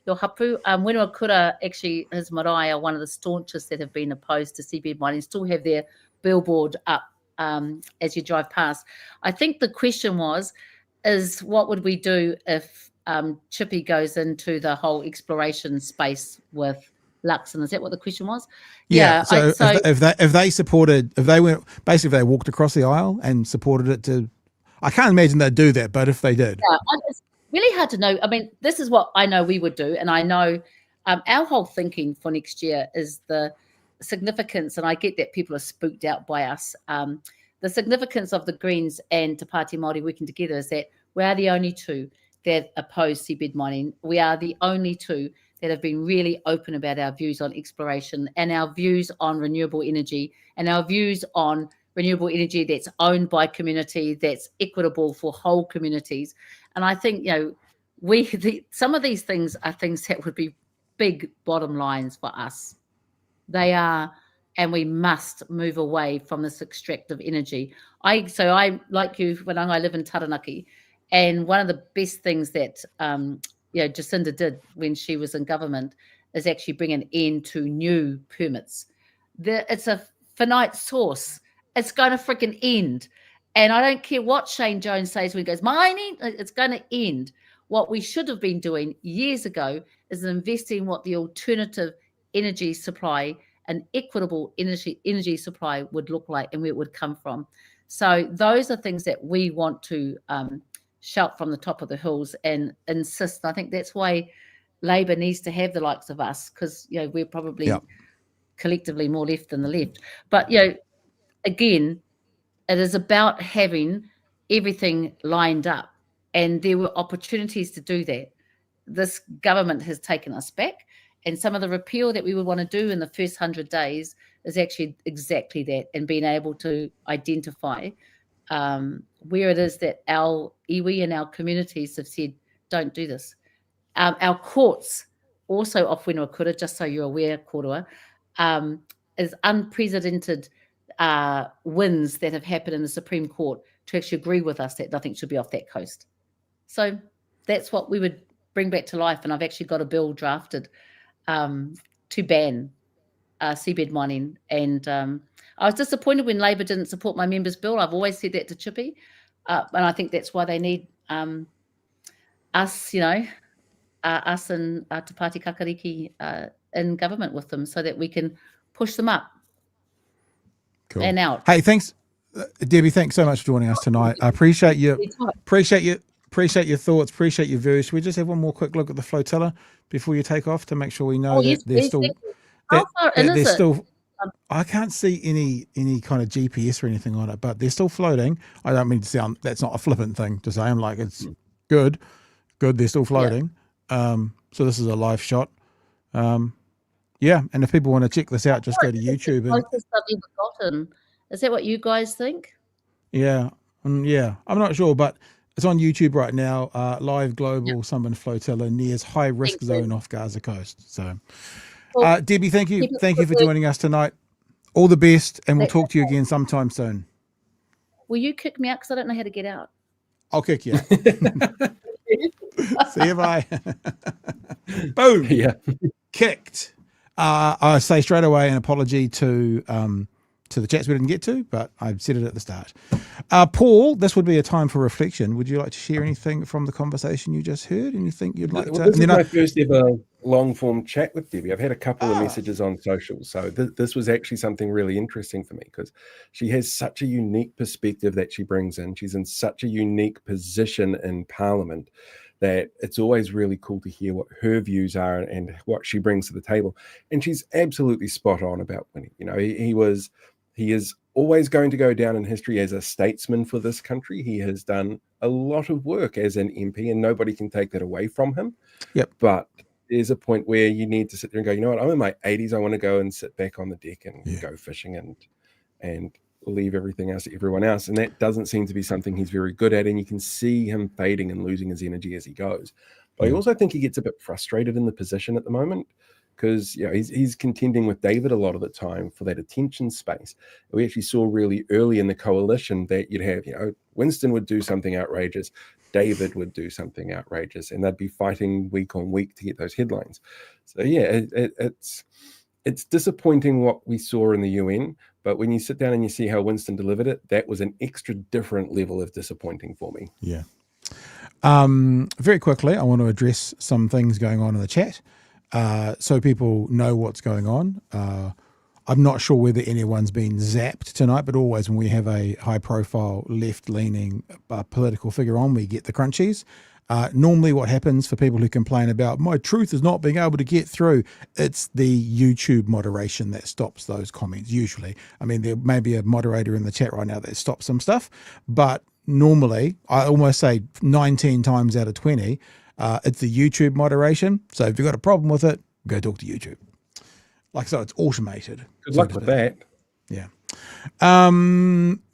your hapu. Whenua Kura, actually, his marae are one of the staunchest that have been opposed to seabed mining, still have their billboard up as you drive past. I think the question is what would we do if Chippy goes into the whole exploration space with Luxon? Is that what the question was? Yeah. So if they walked across the aisle and supported it to, I can't imagine they'd do that, but if they did. Yeah, it's really hard to know. I mean, this is what I know we would do. And I know our whole thinking for next year is the significance, and I get that people are spooked out by us. The significance of the Greens and Te Pāti Māori working together is that we are the only two that oppose seabed mining. We are the only two that have been really open about our views on exploration and our views on renewable energy and our views on renewable energy that's owned by community, that's equitable for whole communities. And I think, some of these things are things that would be big bottom lines for us. They are, and we must move away from this extractive energy. I like you, when I live in Taranaki, and one of the best things that Jacinda did when she was in government is actually bring an end to new permits. It's a finite source. It's going to freaking end. And I don't care what Shane Jones says when he goes, mining, it's going to end. What we should have been doing years ago is investing what the alternative energy supply, an equitable energy supply would look like and where it would come from. So those are things that we want to shout from the top of the hills and insist. I think that's why Labour needs to have the likes of us, because we're probably collectively more left than the left. But again, it is about having everything lined up, and there were opportunities to do that. This government has taken us back, and some of the repeal that we would want to do in the first 100 days is actually exactly that, and being able to identify where it is that our iwi and our communities have said, don't do this. Our courts, also off Whenua Kura, just so you're aware, Korua, is unprecedented wins that have happened in the Supreme Court to actually agree with us that nothing should be off that coast. So that's what we would bring back to life. And I've actually got a bill drafted to ban seabed mining. And I was disappointed when Labour didn't support my member's bill. I've always said that to Chippy. And I think that's why they need us, us and Te Pāti Kakariki in government with them, so that we can push them up. Cool. And out. Hey, thanks, Debbie. Thanks so much for joining us tonight. I appreciate your thoughts. Appreciate your views. Should we just have one more quick look at the flotilla before you take off to make sure we know that they're still? They're still. I can't see any kind of GPS or anything on it, but they're still floating. I don't mean to sound, that's not a flippant thing to say. I'm like, it's good. They're still floating. Yeah. So this is a live shot. Yeah, and if people want to check this out, just go to YouTube. Closest I've ever gotten. Is that what you guys think? Yeah, I'm not sure, but it's on YouTube right now. Live global sunburn flotilla nears high risk zone off Gaza coast. So, Debbie, thank you for joining us tonight. All the best, and we'll talk to you again sometime soon. Will you kick me out, because I don't know how to get out? I'll kick you out. See you, bye. Boom. Yeah. Kicked. I say straight away an apology to the chats we didn't get to, but I've said it at the start. Paul, this would be a time for reflection. Would you like to share anything from the conversation you just heard? Anything you'd like to? This is my first ever long-form chat with Debbie. I've had a couple of messages on social, so this was actually something really interesting for me, because she has such a unique perspective that she brings in. She's in such a unique position in Parliament that it's always really cool to hear what her views are and what she brings to the table. And she's absolutely spot on about winning. He is always going to go down in history as a statesman for this country. He has done a lot of work as an MP, and nobody can take that away from him. Yep. But there's a point where you need to sit there and go, you know what, I'm in my 80s. I want to go and sit back on the deck and go fishing and leave everything else to everyone else. And that doesn't seem to be something he's very good at. And you can see him fading and losing his energy as he goes. But I also think he gets a bit frustrated in the position at the moment, because he's contending with David a lot of the time for that attention space. We actually saw really early in the coalition that you'd have, Winston would do something outrageous, David would do something outrageous, and they'd be fighting week on week to get those headlines. So yeah, it's disappointing what we saw in the UN, but when you sit down and you see how Winston delivered it, that was an extra different level of disappointing for me. Yeah. Very quickly, I want to address some things going on in the chat so people know what's going on. I'm not sure whether anyone's been zapped tonight, but always when we have a high-profile left-leaning political figure on, we get the crunchies. Normally what happens for people who complain about my truth is not being able to get through, it's the YouTube moderation that stops those comments, usually. I mean, there may be a moderator in the chat right now that stops some stuff, but normally, I almost say 19 times out of 20, it's the YouTube moderation. So if you've got a problem with it, go talk to YouTube. So it's automated. Good luck with that. Yeah.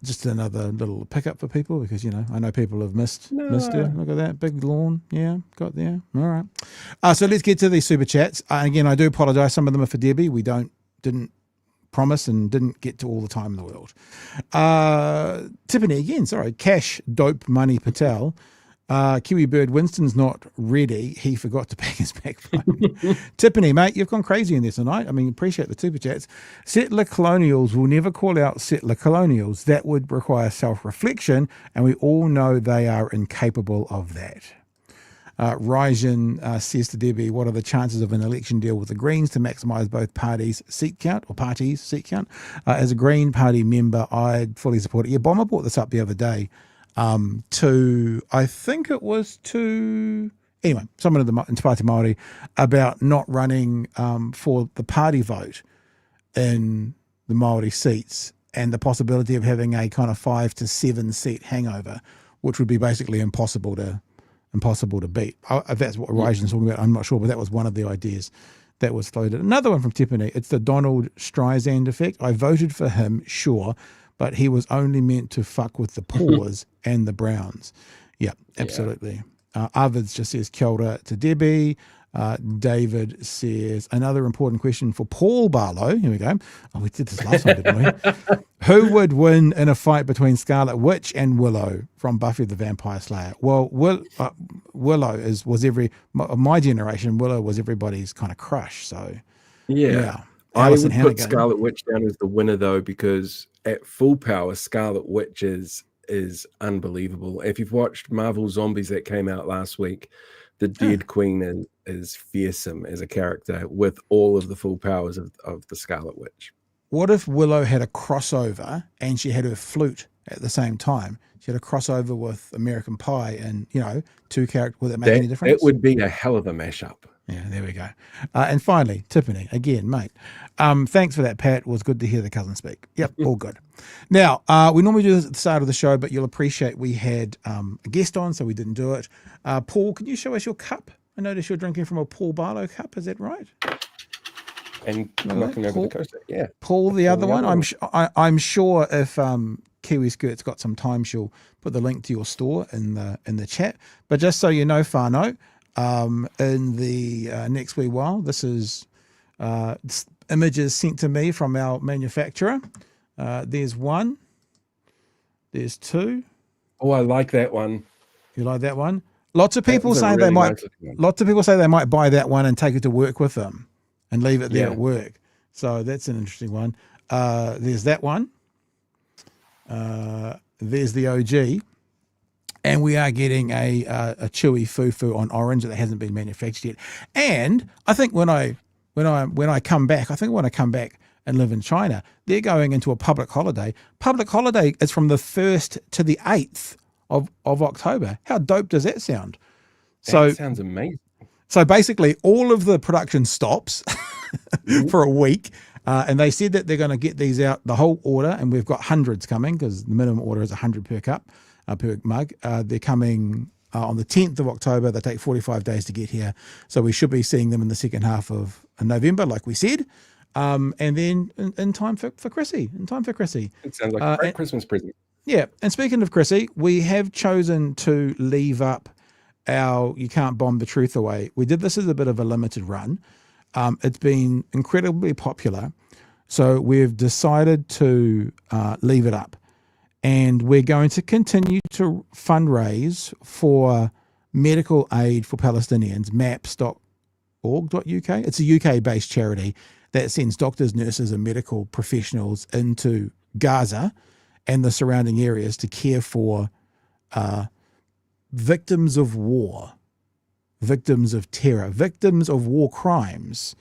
Just another little pickup for people because, I know people have missed it. Look at that big lawn. Yeah, got there. All right. So let's get to these super chats. Again, I do apologize. Some of them are for Debbie. We didn't promise and didn't get to all the time in the world. Tiffany again, sorry. Kash Dope Money Patel. Kiwi Bird Winston's not ready. He forgot to pack his backbone. Tiffany, mate, you've gone crazy in this tonight. I mean, appreciate the super chats. Settler colonials will never call out settler colonials. That would require self-reflection, and we all know they are incapable of that. Rajan says to Debbie, what are the chances of an election deal with the Greens to maximise both parties' seat count? As a Green Party member, I'd fully support it. Yeah, Bomber brought this up the other day someone in the Pati Māori about not running for the party vote in the Māori seats and the possibility of having a kind of 5 to 7 seat hangover, which would be basically impossible to beat. If that's what Rajan's talking about, I'm not sure, but that was one of the ideas that was floated. Another one from Tiffany, it's the Donald Streisand effect. I voted for him, sure, but he was only meant to fuck with the Poors and the Browns. Yeah, absolutely. Arvids just says kia ora to Debbie. David says, another important question for Paul Barlow. Here we go. Oh, we did this last time, didn't we? Who would win in a fight between Scarlet Witch and Willow from Buffy the Vampire Slayer? Well, Willow was my generation, Willow was everybody's kind of crush. So, yeah. I would put Scarlet Witch down as the winner, though, because at full power, Scarlet Witch is unbelievable. If you've watched Marvel Zombies that came out last week, the Dead Queen is fearsome as a character with all of the full powers of the Scarlet Witch. What if Willow had a crossover and she had her flute at the same time? She had a crossover with American Pie and, two characters. Would it make any difference? It would be a hell of a mashup. Yeah, there we go. And finally, Tiffany, again, mate. Thanks for that, Pat. It was good to hear the cousin speak. Yep, all good. Now, we normally do this at the start of the show, but you'll appreciate we had a guest on, so we didn't do it. Paul, can you show us your cup? I noticed you're drinking from a Paul Barlow cup. Is that right? And knocking over the coaster. Yeah. Paul, the other one. I'm sure if Kiwi Skirt's got some time, she'll put the link to your store in the chat. But just so you know, Whānau, in the next wee while, this is images sent to me from our manufacturer. There's one. There's two. Oh, I like that one. You like that one? Lots of people say they might. Lots of people say they might buy that one and take it to work with them, and leave it there at work. So that's an interesting one. There's that one. There's the OG, and we are getting a chewy fufu on orange that hasn't been manufactured yet. And I think when I come back, and live in China, they're going into a public holiday. Public holiday is from the 1st to the 8th of October. How dope does that sound? That sounds amazing. So basically all of the production stops for a week. And they said that they're going to get these out, the whole order, and we've got hundreds coming because the minimum order is 100 per cup, per mug. They're coming on the 10th of October. They take 45 days to get here. So we should be seeing them in the second half of November, like we said. And then in time for Chrissy. It sounds like a great Christmas present. Yeah. And speaking of Chrissy, we have chosen to leave up our You Can't Bomb the Truth Away. We did this as a bit of a limited run. It's been incredibly popular. So we've decided to leave it up. And we're going to continue to fundraise for medical aid for Palestinians, maps.org.uk. It's a UK-based charity that sends doctors, nurses, and medical professionals into Gaza and the surrounding areas to care for victims of war, victims of terror, victims of war crimes.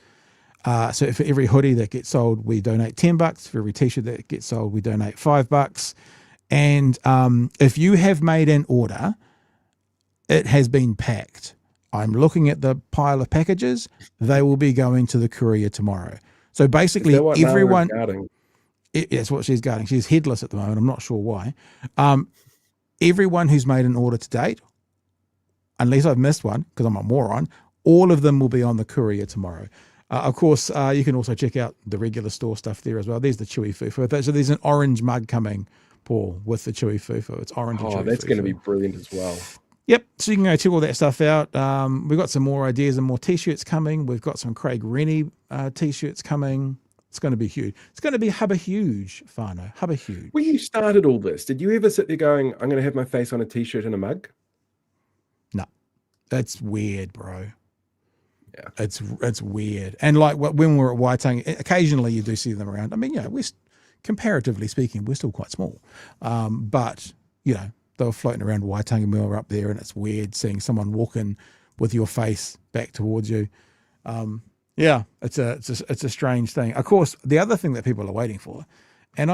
So for every hoodie that gets sold, we donate $10. For every t-shirt that gets sold, we donate $5. And if you have made an order, it has been packed. I'm looking at the pile of packages. They will be going to the courier tomorrow. So basically, everyone. That's what she's guarding. She's headless at the moment. I'm not sure why. Everyone who's made an order to date, unless I've missed one because I'm a moron, all of them will be on the courier tomorrow. Of course, you can also check out the regular store stuff there as well. There's the chewy fufu. So there's an orange mug coming, Paul, with the chewy fufu. It's orange and chewy. Oh, that's going to be brilliant as well. Yep. So you can go check all that stuff out. We've got some more ideas and more t-shirts coming. We've got some Craig Rennie t-shirts coming. It's going to be huge. It's going to be hubba huge, Whānau. Hubba huge. When you started all this, did you ever sit there going, I'm going to have my face on a t-shirt and a mug? No. That's weird, bro. Yeah. It's weird. And like when we're at Waitangi, occasionally you do see them around. I mean, we're comparatively speaking, we're still quite small. But, they were floating around Waitangi when we were up there, and it's weird seeing someone walking with your face back towards you. It's a strange thing. Of course, the other thing that people are waiting for, and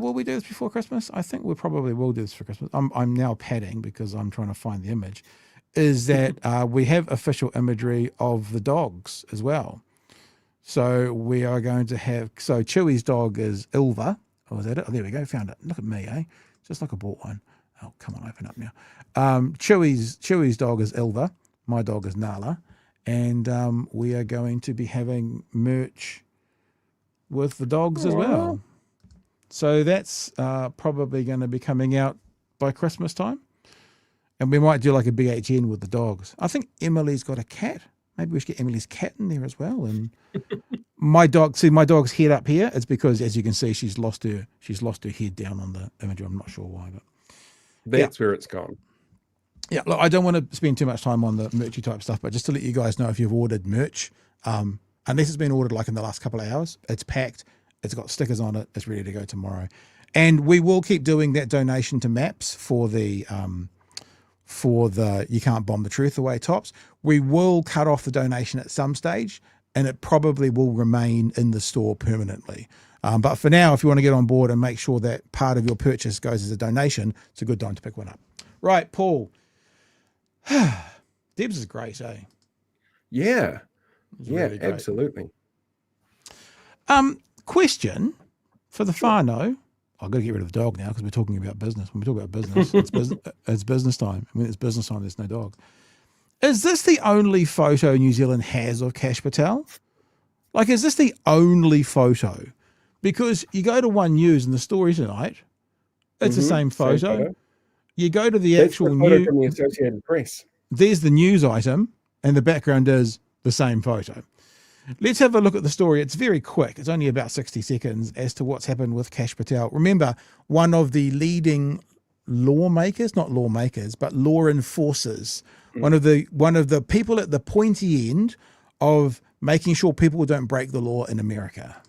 will we do this before Christmas? I think we probably will do this for Christmas. I'm now padding because I'm trying to find the image, is that we have official imagery of the dogs as well. So we are going to have, Chewy's dog is Ilva. Oh, is that it? Oh, there we go. Found it. Look at me, eh? Just like I bought one. Oh, come on, open up now. Chewy's dog is Ilva. My dog is Nala. And we are going to be having merch with the dogs as well. So that's probably going to be coming out by Christmas time. And we might do like a BHN with the dogs. I think Emily's got a cat. Maybe we should get Emily's cat in there as well. And my dog's head up here. It's because, as you can see, she's lost her head down on the imagery. I'm not sure why, but that's where it's gone. Yeah, look, I don't want to spend too much time on the merchy type stuff, but just to let you guys know, if you've ordered merch, unless it's been ordered like in the last couple of hours, it's packed, it's got stickers on it, it's ready to go tomorrow. And we will keep doing that donation to MAPS for the You Can't Bomb the Truth Away tops. We will cut off the donation at some stage, and it probably will remain in the store permanently. But for now, if you want to get on board and make sure that part of your purchase goes as a donation, it's a good time to pick one up. Right, Paul. Debs is great, eh? Yeah. Really great. Absolutely. Question for the whānau. I've got to get rid of the dog now because we're talking about business. When we talk about business, it's business time. When it's business time, there's no dogs. Is this the only photo New Zealand has of Kash Patel? Like, is this the only photo? Because you go to One News and the story tonight, it's the same photo. You go to the actual news from the Associated Press. There's the news item, and the background is the same photo. Let's have a look at the story. It's very quick. It's only about 60 seconds as to what's happened with Kash Patel. Remember, one of the leading lawmakers, not lawmakers, but law enforcers, one of the people at the pointy end of making sure people don't break the law in America.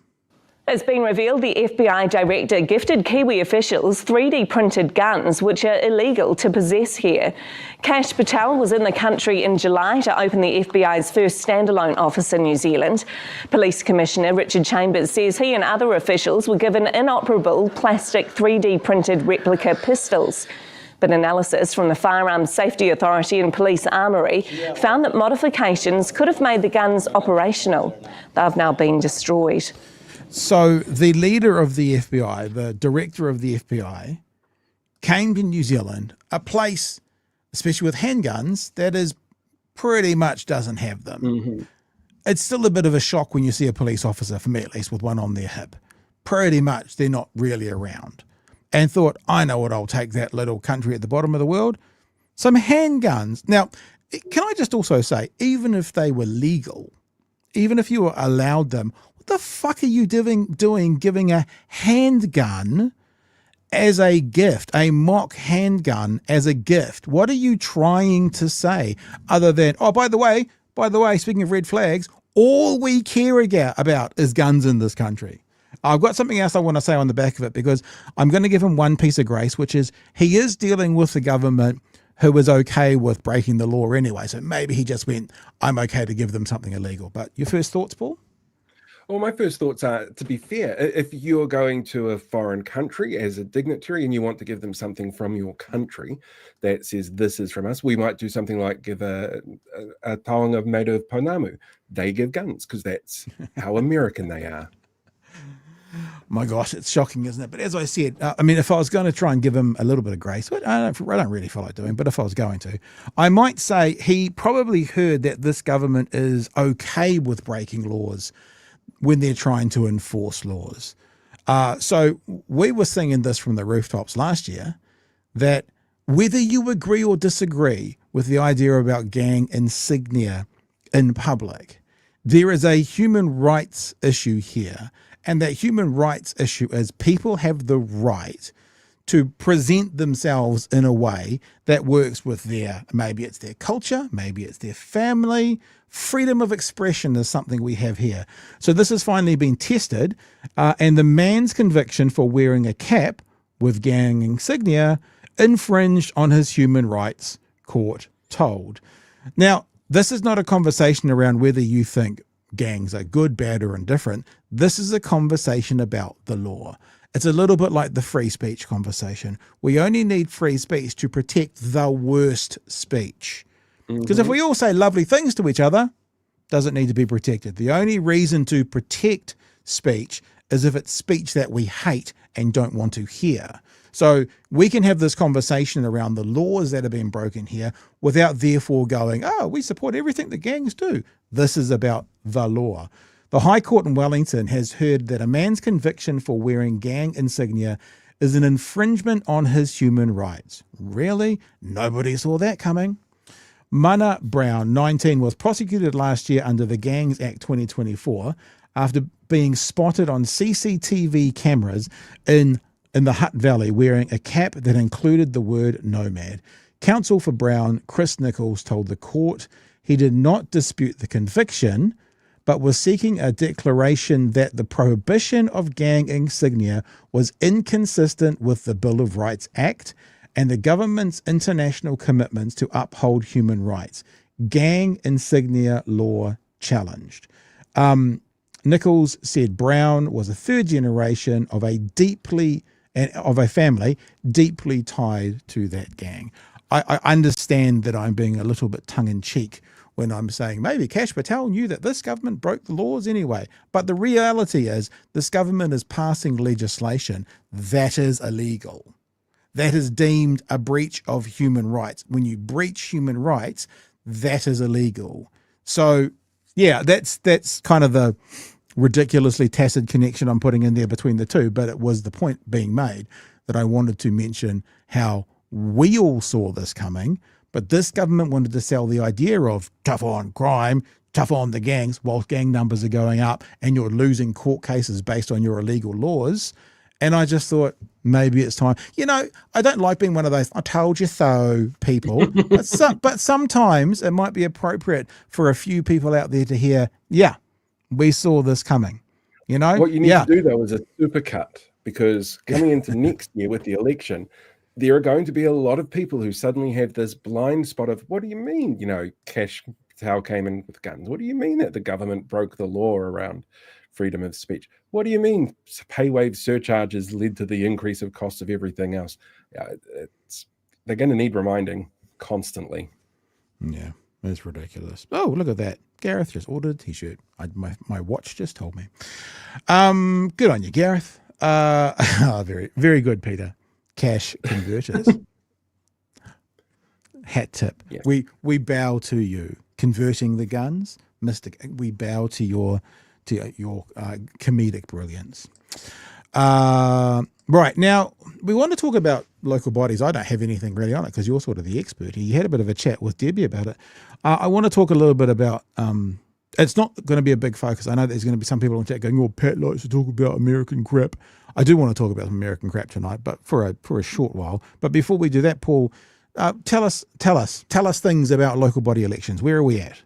It's been revealed the FBI Director gifted Kiwi officials 3D printed guns, which are illegal to possess here. Kash Patel was in the country in July to open the FBI's first standalone office in New Zealand. Police Commissioner Richard Chambers says he and other officials were given inoperable plastic 3D printed replica pistols. But analysis from the Firearms Safety Authority and Police Armoury found that modifications could have made the guns operational. They've now been destroyed. So the leader of the FBI, the director of the FBI, came to New Zealand, a place, especially with handguns, that is pretty much doesn't have them. Mm-hmm. It's still a bit of a shock when you see a police officer, for me at least, with one on their hip. Pretty much they're not really around. And thought, I know what I'll take that little country at the bottom of the world. Some handguns. Now, can I just also say, even if they were legal, even if you allowed them, what the fuck are you doing giving a handgun as a gift, a mock handgun as a gift? What are you trying to say other than, oh, by the way, speaking of red flags, all we care about is guns in this country? I've got something else I want to say on the back of it, because I'm going to give him one piece of grace, which is he is dealing with the government who was okay with breaking the law anyway. So maybe he just went, I'm okay to give them something illegal. But your first thoughts, Paul? Well, my first thoughts are, to be fair, if you're going to a foreign country as a dignitary and you want to give them something from your country that says this is from us, we might do something like give a taonga made of pounamu. They give guns because that's how American they are. My gosh, it's shocking, isn't it? But as I said, I mean, if I was going to try and give him a little bit of grace, but I don't really feel like doing, but if I was going to, I might say he probably heard that this government is okay with breaking laws when they're trying to enforce laws. So we were singing this from the rooftops last year, that whether you agree or disagree with the idea about gang insignia in public, there is a human rights issue here. And that human rights issue is people have the right to present themselves in a way that works with maybe it's their culture, maybe it's their family. Freedom of expression is something we have here. So this has finally been tested, and the man's conviction for wearing a cap with gang insignia infringed on his human rights, court told. Now, this is not a conversation around whether you think gangs are good, bad, or indifferent. This is a conversation about the law. It's a little bit like the free speech conversation. We only need free speech to protect the worst speech. Because if we all say lovely things to each other, does it need to be protected? The only reason to protect speech is if it's speech that we hate and don't want to hear. So we can have this conversation around the laws that have been broken here without therefore going, oh, we support everything the gangs do. This is about the law. The High Court in Wellington has heard that a man's conviction for wearing gang insignia is an infringement on his human rights. Really? Nobody saw that coming. Mana Brown, 19, was prosecuted last year under the Gangs Act 2024 after being spotted on CCTV cameras in the Hutt Valley wearing a cap that included the word nomad. Counsel for Brown, Chris Nichols, told the court he did not dispute the conviction, but was seeking a declaration that the prohibition of gang insignia was inconsistent with the Bill of Rights Act and the government's international commitments to uphold human rights. Gang insignia law challenged. Nichols said Brown was a third generation of a family deeply tied to that gang. I understand that I'm being a little bit tongue-in-cheek when I'm saying maybe Kash Patel knew that this government broke the laws anyway. But the reality is this government is passing legislation that is illegal. That is deemed a breach of human rights. When you breach human rights, that is illegal. So, yeah, that's kind of the ridiculously tacit connection I'm putting in there between the two, but it was the point being made that I wanted to mention how we all saw this coming, but this government wanted to sell the idea of tough on crime, tough on the gangs, whilst gang numbers are going up and you're losing court cases based on your illegal laws. And I just thought, maybe it's time. You know, I don't like being one of those, I told you so people, but sometimes it might be appropriate for a few people out there to hear, yeah, we saw this coming. You know, what you need to do though is a supercut, because coming into next year with the election, there are going to be a lot of people who suddenly have this blind spot of, what do you mean, you know, Kash Patel came in with guns? What do you mean that the government broke the law around freedom of speech? What do you mean pay wave surcharges led to the increase of costs of everything else? They're going to need reminding constantly. Yeah, it's ridiculous. Oh, look at that. Gareth just ordered a t-shirt. My watch just told me. Good on you, Gareth. Very, very good, Peter. Cash converters. Hat tip. Yeah. We bow to you. Converting the guns, Mr. We bow to your comedic brilliance. Right, now, we want to talk about local bodies. I don't have anything really on it because you're sort of the expert. You had a bit of a chat with Debbie about it. I want to talk a little bit about it's not going to be a big focus. I know there's going to be some people on chat going, "Oh, Pat likes to talk about American crap." I do want to talk about some American crap tonight, but for a short while. But before we do that, Paul, tell us things about local body elections. Where are we at?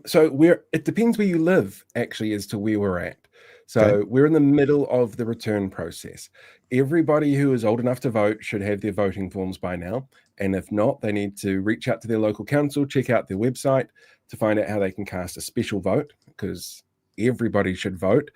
So it depends where you live, actually, as to where we're at. So Okay. we're in the middle of the return process. Everybody who is old enough to vote should have their voting forms by now. And if not, they need to reach out to their local council, check out their website to find out how they can cast a special vote, because everybody should vote.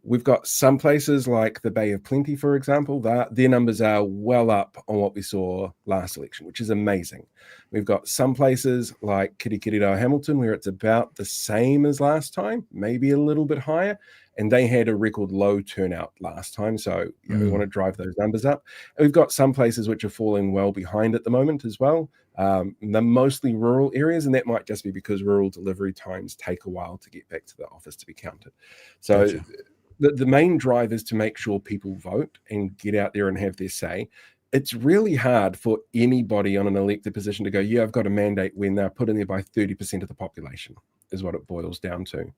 We've got some places like the Bay of Plenty, for example, that their numbers are well up on what we saw last election, which is amazing. We've got some places like Kirikiriroa Hamilton, where it's about the same as last time, maybe a little bit higher, and they had a record low turnout last time. So we want to drive those numbers up. And we've got some places which are falling well behind at the moment as well. They're mostly rural areas, and that might just be because rural delivery times take a while to get back to the office to be counted. So Gotcha. the main drive is to make sure people vote and get out there and have their say. It's really hard for anybody on an elected position to go, yeah, I've got a mandate, when they're put in there by 30% of the population, is what it boils down to.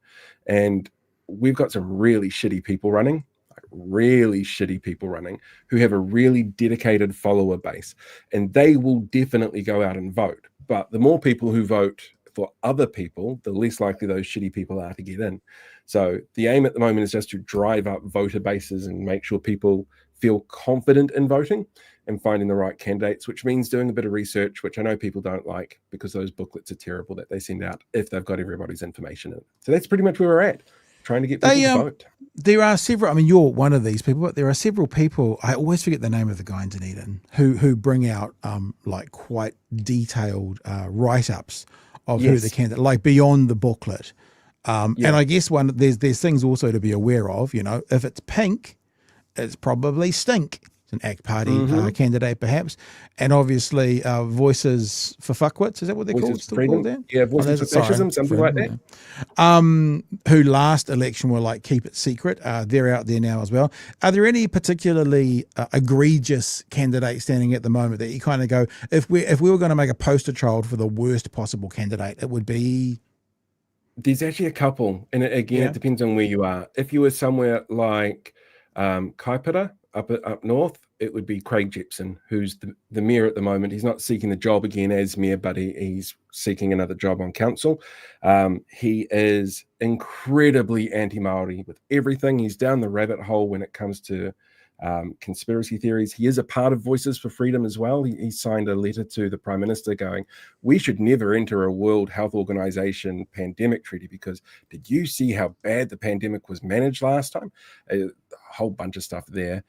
And we've got some really shitty people running, who have a really dedicated follower base, and they will definitely go out and vote. But the more people who vote for other people, the less likely those shitty people are to get in. So the aim at the moment is just to drive up voter bases and make sure people feel confident in voting and finding the right candidates, which means doing a bit of research, which I know people don't like because those booklets are terrible that they send out if they've got everybody's information in it. So that's pretty much where we're at, trying to get people to vote. There are several, I mean, you're one of these people, but there are several people, I always forget the name of the guy in Dunedin, who bring out like quite detailed write-ups of who the candidate, like beyond the booklet. And I guess there's things also to be aware of, if it's pink, it's probably stink. It's an ACT Party candidate, perhaps. And obviously, Voices for Fuckwits, is that what they're called? Still called that? Yeah, Voices for Fascism, something like that. Who last election were like, keep it secret. They're out there now as well. Are there any particularly egregious candidates standing at the moment that you kind of go, if we were going to make a poster child for the worst possible candidate, it would be... There's actually a couple. And it depends on where you are. If you were somewhere like Kaipara, up north, it would be Craig Jepson, who's the mayor at the moment. He's not seeking the job again as mayor, but he's seeking another job on council. He is incredibly anti-Māori with everything. He's down the rabbit hole when it comes to conspiracy theories. He is a part of Voices for Freedom as well. He signed a letter to the Prime Minister going, we should never enter a World Health Organization pandemic treaty, because did you see how bad the pandemic was managed last time? A whole bunch of stuff there.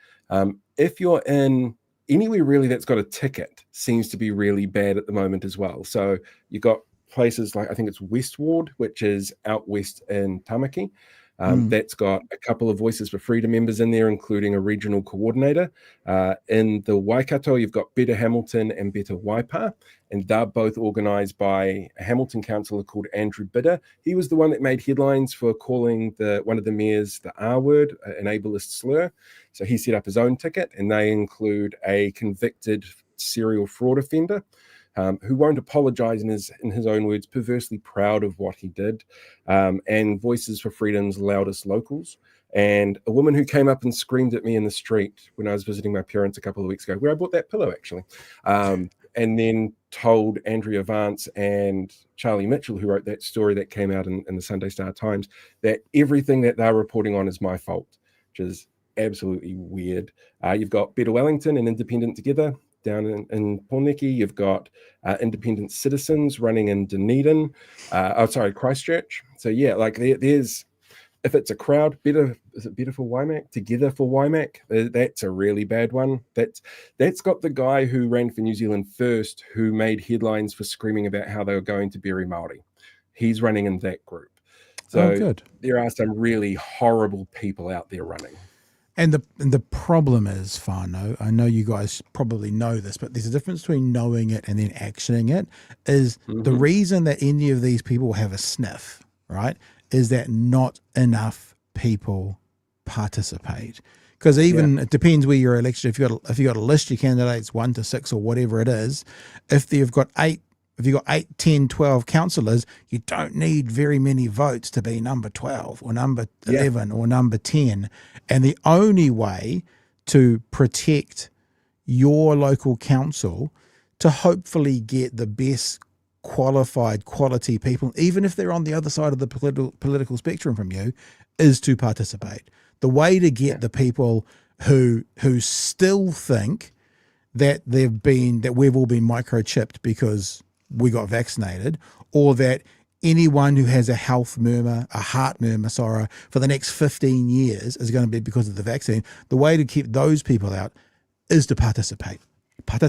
If you're in anywhere really that's got a ticket, seems to be really bad at the moment as well. So you've got places like, I think it's Westward, which is out west in Tamaki. That's got a couple of Voices for Freedom members in there, including a regional coordinator. In the Waikato, you've got Better Hamilton and Better Waipa, and they're both organised by a Hamilton councillor called Andrew Bidder. He was the one that made headlines for calling one of the mayors the R word, an ableist slur. So he set up his own ticket, and they include a convicted serial fraud offender, who won't apologize, in his own words, perversely proud of what he did, and Voices for Freedom's loudest locals. And a woman who came up and screamed at me in the street when I was visiting my parents a couple of weeks ago, where I bought that pillow, actually, and then told Andrea Vance and Charlie Mitchell, who wrote that story that came out in the Sunday Star Times, that everything that they're reporting on is my fault, which is absolutely weird. You've got Better Wellington and Independent together down in Porniki. You've got Independent Citizens running in Dunedin. Christchurch. So yeah, like there's, if it's a crowd, is it Better for Waimak? Together for Waimak? That's a really bad one. That's got the guy who ran for New Zealand First, who made headlines for screaming about how they were going to bury Māori. He's running in that group. So good. There are some really horrible people out there running. And the problem is, Whānau, I know you guys probably know this, but there's a difference between knowing it and then actioning it, is the reason that any of these people have a sniff, right, is that not enough people participate. Because even it depends where you're elected. If you got to list your candidates 1 to 6 or whatever it is, if they've got 8 if you've got 8, 10, 12 councillors, you don't need very many votes to be number 12 or number 11 or number 10. And the only way to protect your local council to hopefully get the best qualified quality people, even if they're on the other side of the political spectrum from you, is to participate. The way to get the people who still think that we've all been microchipped because we got vaccinated, or that anyone who has a heart murmur, for the next 15 years is going to be because of the vaccine. The way to keep those people out is to participate. And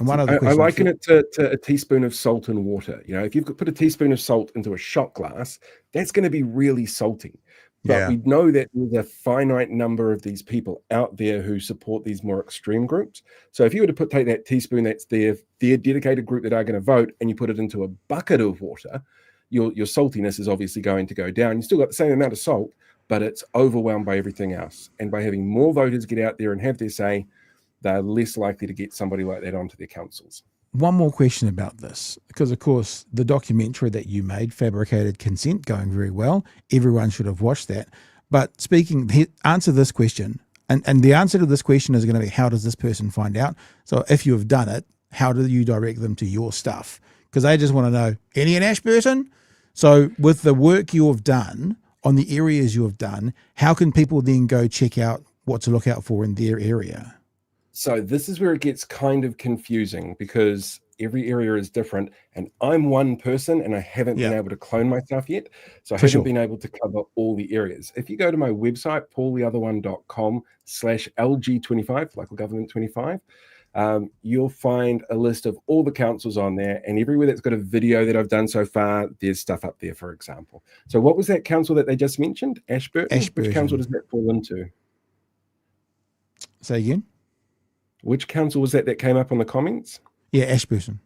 one other question. I liken it to a teaspoon of salt in water. You know, if you've put a teaspoon of salt into a shot glass, that's going to be really salty. But we know that there's a finite number of these people out there who support these more extreme groups. So if you were to take that teaspoon that's their dedicated group that are going to vote, and you put it into a bucket of water, your saltiness is obviously going to go down. You still got the same amount of salt, but it's overwhelmed by everything else. And by having more voters get out there and have their say, they're less likely to get somebody like that onto their councils. One more question about this, because of course the documentary that you made, Fabricated Consent, going very well. Everyone should have watched that. But answer this question, and the answer to this question is going to be, how does this person find out? So if you have done it, how do you direct them to your stuff? Because they just want to know, any an Ashburton? So with the work you have done on the areas you have done, how can people then go check out what to look out for in their area? So this is where it gets kind of confusing, because every area is different, and I'm one person and I haven't been able to clone myself yet. So I haven't been able to cover all the areas. If you go to my website, paultheotherone.com/LG25, local government 25, you'll find a list of all the councils on there, and everywhere that's got a video that I've done so far, there's stuff up there, for example. So what was that council that they just mentioned? Ashburton? Which council does that fall into? Say again? Which council was that came up on the comments? Yeah, Ashburton.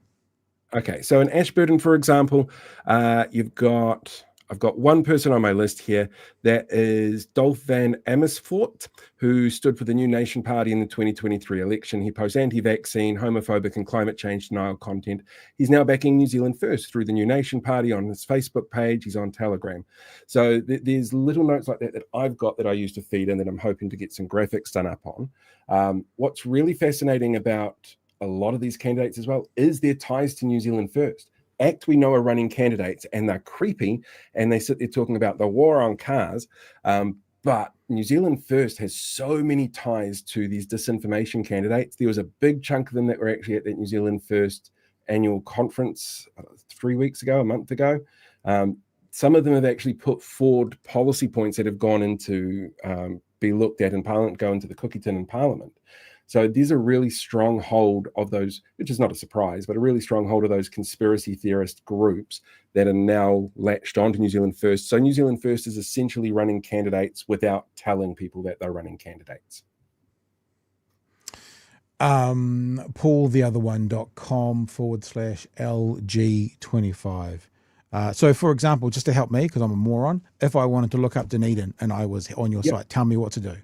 Okay, so in Ashburton, for example, I've got one person on my list here. That is Dolph Van Amersfoort, who stood for the New Nation Party in the 2023 election. He posts anti-vaccine, homophobic and climate change denial content. He's now backing New Zealand First through the New Nation Party on his Facebook page. He's on Telegram. So there's little notes like that I've got that I use to feed in, that I'm hoping to get some graphics done up on. What's really fascinating about a lot of these candidates as well is their ties to New Zealand First. ACT, we know, are running candidates, and they're creepy, and they sit there talking about the war on cars. But New Zealand First has so many ties to these disinformation candidates. There was a big chunk of them that were actually at that New Zealand First annual conference 3 weeks ago, a month ago. Some of them have actually put forward policy points that have gone into be looked at in Parliament, go into the cookie tin in Parliament. So there's a really strong hold of those, which is not a surprise, but a really strong hold of those conspiracy theorist groups that are now latched onto New Zealand First. So New Zealand First is essentially running candidates without telling people that they're running candidates. paultheotherone.com/LG25. So, for example, just to help me, because I'm a moron, if I wanted to look up Dunedin and I was on your site, tell me what to do.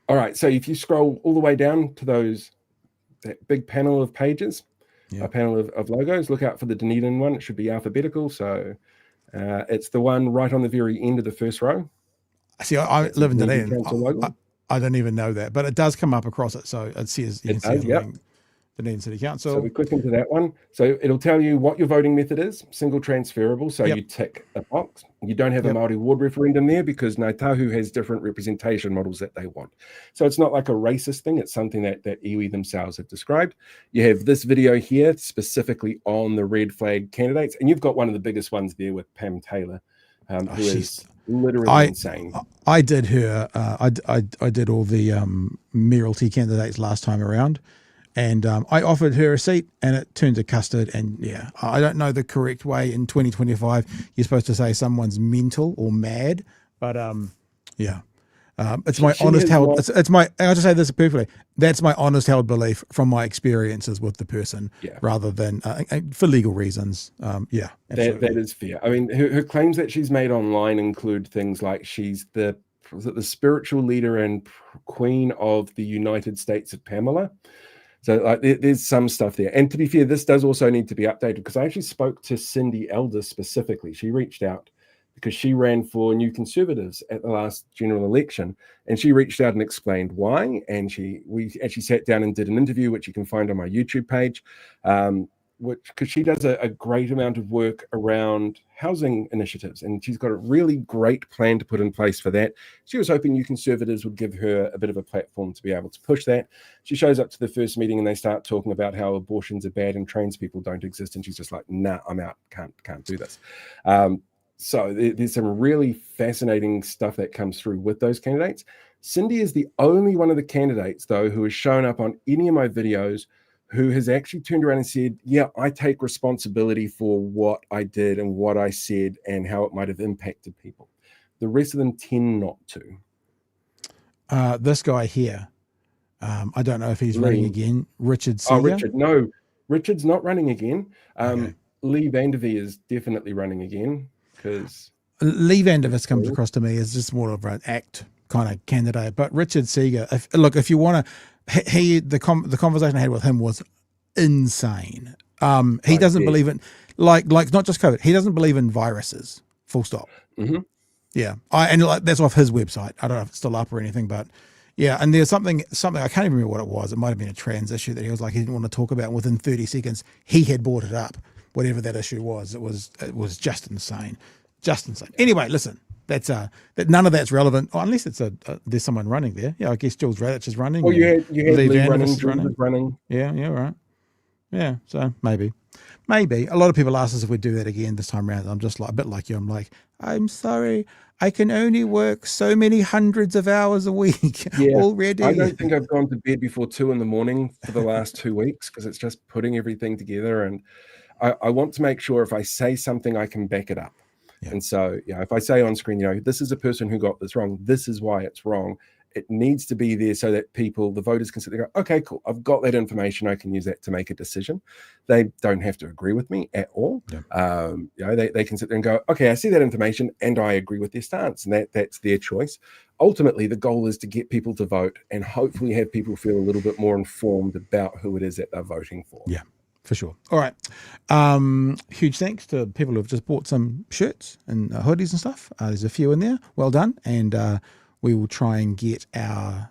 All right. So if you scroll all the way down to that big panel of pages, a panel of logos, look out for the Dunedin one. It should be alphabetical. So it's the one right on the very end of the first row. See, I live in Dunedin. I don't even know that, but it does come up across it. So it says, you can see Dunedin City Council. So we click into that one. So it'll tell you what your voting method is, single transferable. So you tick a box. You don't have a Māori ward referendum there because Ngāi Tahu has different representation models that they want. So it's not like a racist thing. It's something that iwi themselves have described. You have this video here specifically on the red flag candidates. And you've got one of the biggest ones there with Pam Taylor, who is literally insane. I did her. I did all the mayoralty candidates last time around. And I offered her a seat, and it turned to custard. And I don't know the correct way in 2025. You're supposed to say someone's mental or mad, but it's my honest held. It's my. I'll just say this perfectly. That's my honest held belief from my experiences with the person, rather than for legal reasons. That is fair. I mean, her claims that she's made online include things like she's the spiritual leader and queen of the United States of Pamela. So like there's some stuff there. And to be fair, this does also need to be updated, because I actually spoke to Cindy Elder specifically. She reached out because she ran for New Conservatives at the last general election, and she reached out and explained why. And we actually sat down and did an interview, which you can find on my YouTube page, because she does a great amount of work around housing initiatives, and she's got a really great plan to put in place for that. She was hoping New Conservatives would give her a bit of a platform to be able to push that. She shows up to the first meeting and they start talking about how abortions are bad and trans people don't exist, and she's just like, nah, I'm out, can't do this. So there's some really fascinating stuff that comes through with those candidates. Cindy is the only one of the candidates, though, who has shown up on any of my videos who has actually turned around and said, yeah, I take responsibility for what I did and what I said and how it might have impacted people. The rest of them tend not to. This guy here, I don't know if he's running again. Richard Seeger. Oh, Richard. No, Richard's not running again. Okay. Lee Vandervee is definitely running again, because Lee Vandervee comes across to me as just more of an act kind of candidate. But Richard Seeger, if you want to, the conversation I had with him was insane. He doesn't believe in like not just COVID. He doesn't believe in viruses. Full stop. Mm-hmm. Yeah, that's off his website. I don't know if it's still up or anything, but yeah. And there's something I can't even remember what it was. It might have been a trans issue that he was like he didn't want to talk about. And within 30 seconds, he had brought it up. Whatever that issue was, it was just insane, Anyway, listen. That's that none of that's relevant, unless it's there's someone running there. Yeah, I guess Jules Radich is running. Well, you had Lee running. Yeah, right. Yeah, so maybe. A lot of people ask us if we do that again this time around. I'm just like a bit like you. I'm like, I'm sorry, I can only work so many hundreds of hours a week already. I don't think I've gone to bed before 2 a.m. for the last 2 weeks, because it's just putting everything together, and I want to make sure if I say something, I can back it up. Yeah. And so, if I say on screen, this is a person who got this wrong, this is why it's wrong, it needs to be there so that the voters can sit there and go, okay, cool, I've got that information, I can use that to make a decision. They don't have to agree with me at all. Yeah. They can sit there and go, okay, I see that information and I agree with their stance, and that's their choice. Ultimately, the goal is to get people to vote and hopefully have people feel a little bit more informed about who it is that they're voting for. Yeah. For sure. All right. Huge thanks to people who have just bought some shirts and hoodies and stuff. There's a few in there. Well done. And we will try and get our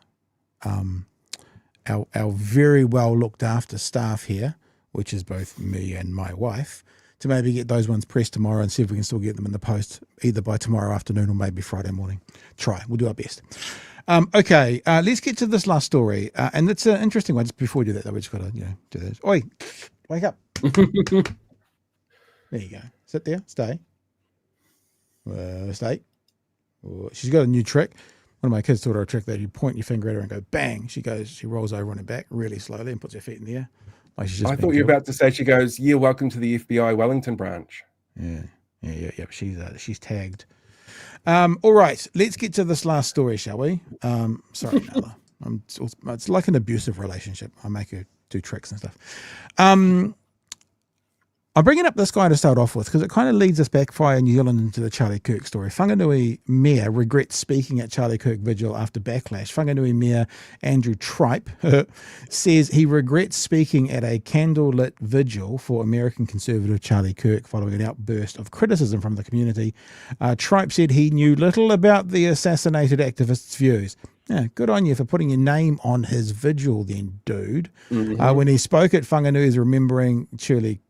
very well looked after staff here, which is both me and my wife, to maybe get those ones pressed tomorrow and see if we can still get them in the post either by tomorrow afternoon or maybe Friday morning. We'll do our best. Okay, let's get to this last story. And it's an interesting one. Just before we do that, though, we just got to do this. Oi! Wake up. There you go. Sit there. Stay. Stay. She's got a new trick. One of my kids taught her a trick that you point your finger at her and go bang. She rolls over on her back really slowly and puts her feet in the air. Like she's just I thought you were about to say, she goes, yeah, welcome to the FBI Wellington branch. Yeah. She's tagged. All right. Let's get to this last story, shall we? Sorry, Nala. It's like an abusive relationship. I make her do tricks and stuff. I'm bringing up this guy to start off with because it kind of leads us back via New Zealand into the Charlie Kirk story. Whanganui Mayor regrets speaking at Charlie Kirk vigil after backlash. Whanganui Mayor Andrew Tripe says he regrets speaking at a candlelit vigil for American conservative Charlie Kirk following an outburst of criticism from the community. Tripe said he knew little about the assassinated activist's views. Yeah, good on you for putting your name on his vigil then, dude. Mm-hmm. When he spoke at Whanganui's remembering Charlie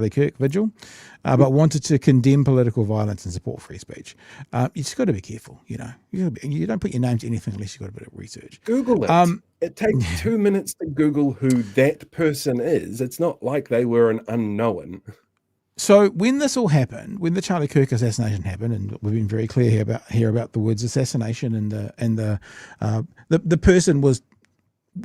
Kirk vigil, but wanted to condemn political violence and support free speech. You just got to be careful, you don't put your name to anything unless you've got a bit of research. Google it. It takes 2 minutes to Google who that person is. It's not like they were an unknown. So when this all happened, when the Charlie Kirk assassination happened, and we've been very clear here about the words assassination, and the person was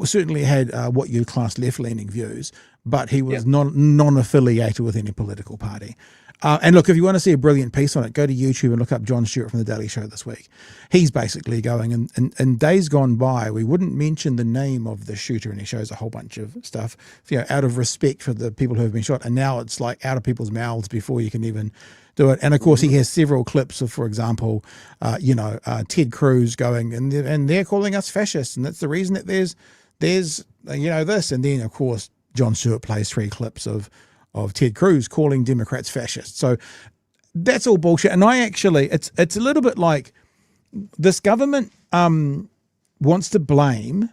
certainly had what you'd class left-leaning views, but he was non-affiliated with any political party. And look, if you want to see a brilliant piece on it, go to YouTube and look up Jon Stewart from The Daily Show this week. He's basically going, and days gone by, we wouldn't mention the name of the shooter, and he shows a whole bunch of stuff, out of respect for the people who have been shot. And now it's like out of people's mouths before you can even do it. And of course, he has several clips of, for example, Ted Cruz going, and they're calling us fascists, and that's the reason that there's there's, this. And then, of course, John Stewart plays 3 clips of Ted Cruz calling Democrats fascists. So that's all bullshit. And it's a little bit like this government wants to blame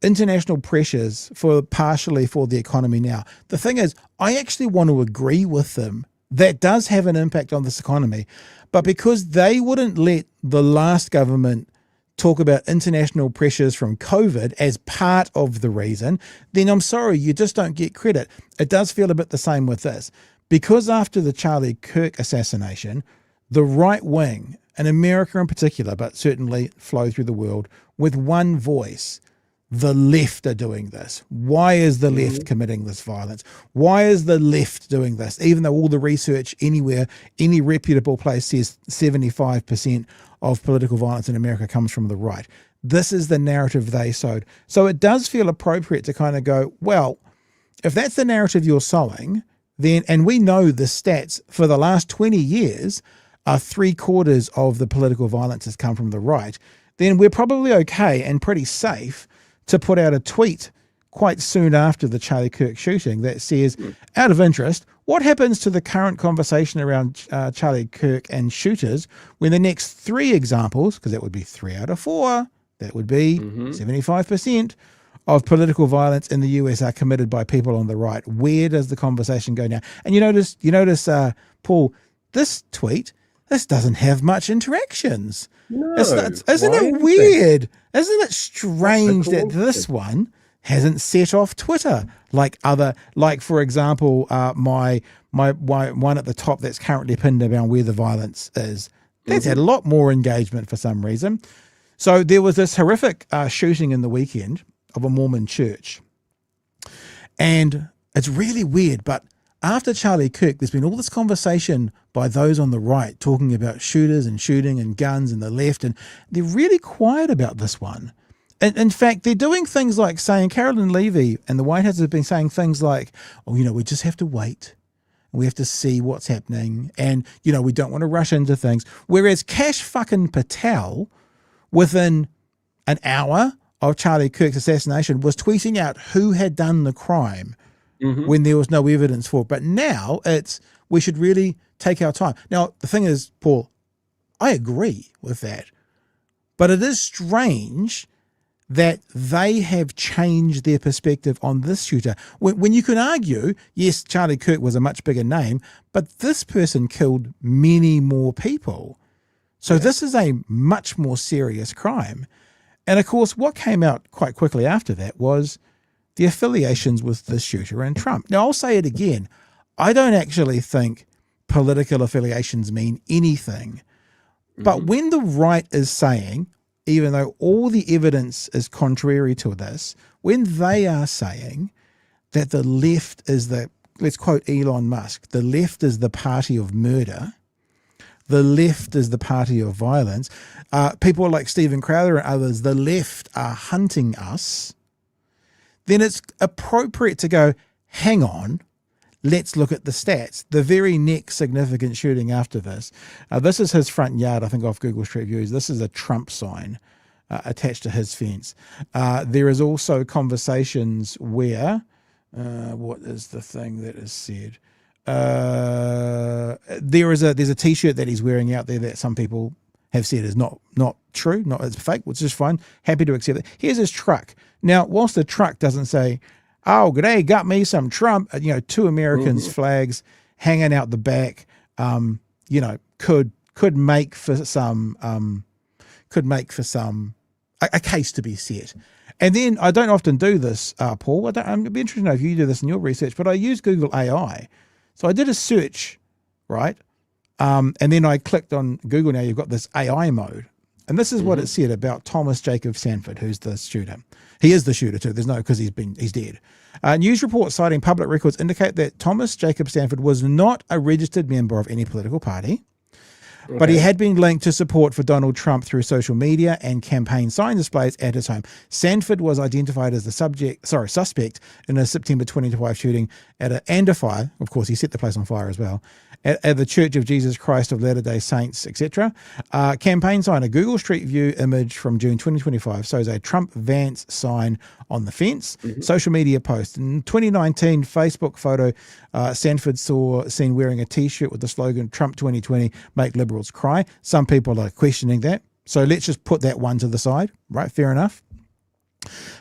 international pressures partially for the economy now. The thing is, I actually want to agree with them. That does have an impact on this economy. But because they wouldn't let the last government talk about international pressures from COVID as part of the reason, then I'm sorry, you just don't get credit. It does feel a bit the same with this. Because after the Charlie Kirk assassination, the right wing, in America in particular, but certainly flow through the world, with one voice, the left are doing this. Why is the left committing this violence? Why is the left doing this? Even though all the research anywhere, any reputable place says 75% of political violence in America comes from the right. This is the narrative they sowed. So it does feel appropriate to kind of go, well, if that's the narrative you're sowing, then, and we know the stats for the last 20 years are 3/4 of the political violence has come from the right, then we're probably okay and pretty safe to put out a tweet quite soon after the Charlie Kirk shooting that says, out of interest, what happens to the current conversation around Charlie Kirk and shooters when the next 3 examples, because that would be 3 out of 4, that would be 75% of political violence in the US are committed by people on the right. Where does the conversation go now? And you notice, Paul, this tweet, this doesn't have much interactions. No, isn't it weird? Isn't it strange that this one hasn't set off Twitter like for example, my one at the top that's currently pinned around where the violence is. That's had a lot more engagement for some reason. So there was this horrific shooting in the weekend of a Mormon church. And it's really weird, but after Charlie Kirk, there's been all this conversation by those on the right talking about shooters and shooting and guns and the left, and they're really quiet about this one. And in fact, they're doing things like saying, Carolyn Levy and the White House have been saying things like, we just have to wait. We have to see what's happening. And, we don't want to rush into things. Whereas Kash fucking Patel, within an hour of Charlie Kirk's assassination, was tweeting out who had done the crime when there was no evidence for it. But now we should really take our time. Now, the thing is, Paul, I agree with that. But it is strange that they have changed their perspective on this shooter. When you can argue, yes, Charlie Kirk was a much bigger name, but this person killed many more people. So this is a much more serious crime. And of course, what came out quite quickly after that was the affiliations with the shooter and Trump. Now, I'll say it again. I don't actually think political affiliations mean anything. But when the right is saying, even though all the evidence is contrary to this, when they are saying that the left is let's quote Elon Musk, the left is the party of murder, the left is the party of violence, people like Stephen Crowder and others, the left are hunting us, then it's appropriate to go, hang on, let's look at the stats. The very next significant shooting after this, this is his front yard, I think, off Google Street Views. This is a Trump sign attached to his fence. There is also conversations where, what is the thing that is said? There's a T-shirt that he's wearing out there that some people have said is not true, it's fake, which is fine. Happy to accept it. Here's his truck. Now, whilst the truck doesn't say, "Oh, g'day, got me some Trump," 2 Americans flags hanging out the back, could make for some a case to be set. And then I don't often do this, Paul. I'd be interested to know if you do this in your research, but I use Google AI. So I did a search, right? And then I clicked on Google. Now you've got this AI mode. And this is what it said about Thomas Jacob Sanford, who's the shooter. He is the shooter too. There's no, because he's dead. News reports citing public records indicate that Thomas Jacob Sanford was not a registered member of any political party, But he had been linked to support for Donald Trump through social media and campaign sign displays at his home. Sanford was identified as the suspect in a September 2025 shooting and a fire. Of course, he set the place on fire as well. At the Church of Jesus Christ of Latter-day Saints, etc. Campaign sign, a Google Street View image from June 2025 shows a Trump-Vance sign on the fence. Social media post. In 2019, Facebook photo, Sanford seen wearing a T-shirt with the slogan, Trump 2020, make liberals cry. Some people are questioning that. So let's just put that one to the side, right? Fair enough.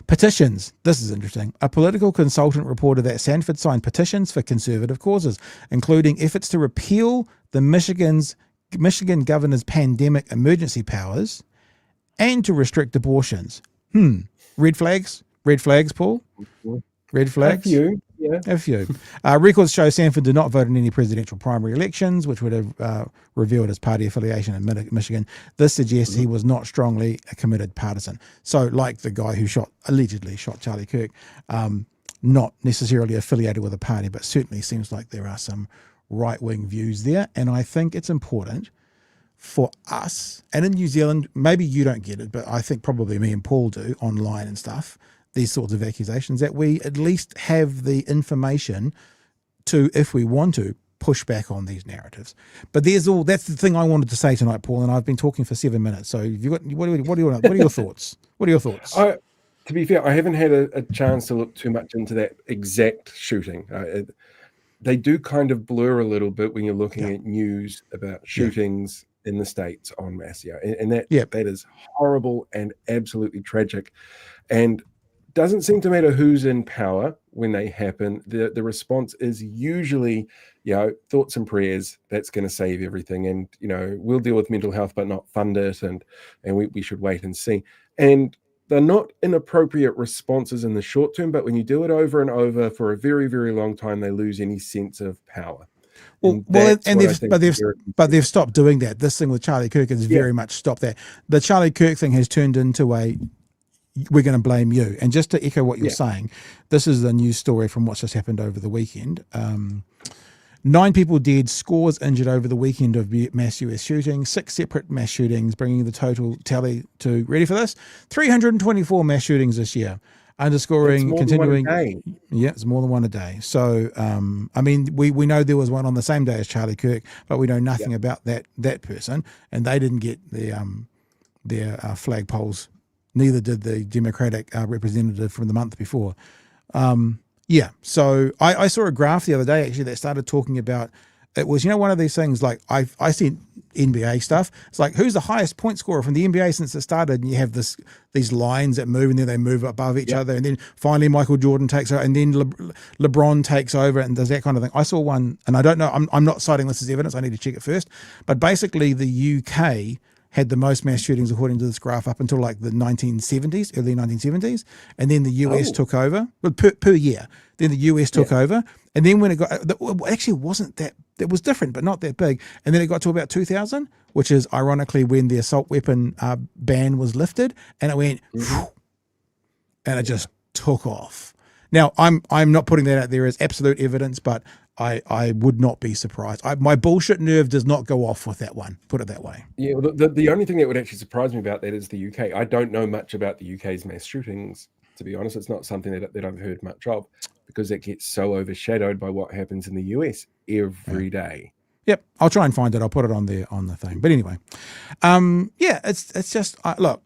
Petitions. This is interesting. A political consultant reported that Sanford signed petitions for conservative causes, including efforts to repeal the Michigan governor's pandemic emergency powers and to restrict abortions. Red flags? Red flags, Paul? Red flags? A few, yeah. A few. Records show Sanford did not vote in any presidential primary elections, which would have revealed his party affiliation in Michigan. This suggests he was not strongly a committed partisan. So, like the guy who allegedly shot Charlie Kirk, not necessarily affiliated with a party, but certainly seems like there are some right-wing views there. And I think it's important for us, and in New Zealand, maybe you don't get it, but I think probably me and Paul do online and stuff, these sorts of accusations, that we at least have the information to, if we want to, push back on these narratives. But that's the thing I wanted to say tonight, Paul, and I've been talking for 7 minutes. So what are your thoughts? What are your thoughts? To be fair, I haven't had a chance to look too much into that exact shooting. They do kind of blur a little bit when you're looking at news about shootings in the States en masse. And that is horrible and absolutely tragic. And doesn't seem to matter who's in power when they happen. The response is usually, thoughts and prayers. That's going to save everything, and we'll deal with mental health, but not fund it, and we should wait and see. And they're not inappropriate responses in the short term, but when you do it over and over for a very, very long time, they lose any sense of power. But they've stopped doing that. This thing with Charlie Kirk has very much stopped that. The Charlie Kirk thing has turned into we're going to blame you. And just to echo what you're saying, this is a news story from what's just happened over the weekend. 9 people dead, scores injured over the weekend of mass US shootings, 6 separate mass shootings, bringing the total tally to, ready for this, 324 mass shootings this year. Underscoring, continuing. Yeah, it's more than one a day. So, we know there was one on the same day as Charlie Kirk, but we know nothing about that person, and they didn't get their flagpoles. Neither did the Democratic representative from the month before. So I saw a graph the other day actually that started talking about, it was, one of these things like I see NBA stuff. It's like, who's the highest point scorer from the NBA since it started? And you have these lines that move, and then they move above each other. And then finally Michael Jordan takes over, and then LeBron takes over and does that kind of thing. I saw one, and I don't know, I'm not citing this as evidence. I need to check it first. But basically the UK had the most mass shootings according to this graph up until like the 1970s, early 1970s. And then the US took over, per year. Then the US took over. And then when it got, actually wasn't that, it was different, but not that big. And then it got to about 2000, which is ironically when the assault weapon ban was lifted, and it went, and it just took off. Now, I'm not putting that out there as absolute evidence, but I would not be surprised. My bullshit nerve does not go off with that one, put it that way. Yeah, well, the only thing that would actually surprise me about that is the UK. I don't know much about the UK's mass shootings, to be honest. It's not something that I've heard much of, because it gets so overshadowed by what happens in the US every day. Yep, I'll try and find it. I'll put it on the thing. But anyway, it's just look,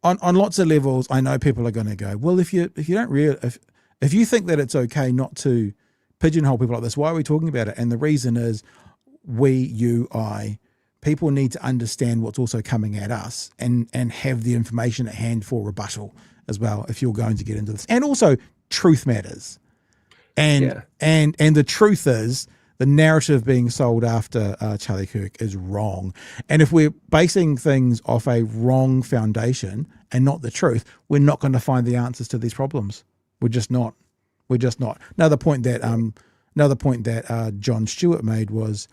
on lots of levels, I know people are going to go, well, if you think that it's okay not to pigeonhole people like this, why are we talking about it? And the reason is people need to understand what's also coming at us and have the information at hand for rebuttal as well, if you're going to get into this. And also, truth matters. And the truth is, the narrative being sold after Charlie Kirk is wrong. And if we're basing things off a wrong foundation and not the truth, we're not going to find the answers to these problems. We're just not. Another point that John Stewart made was,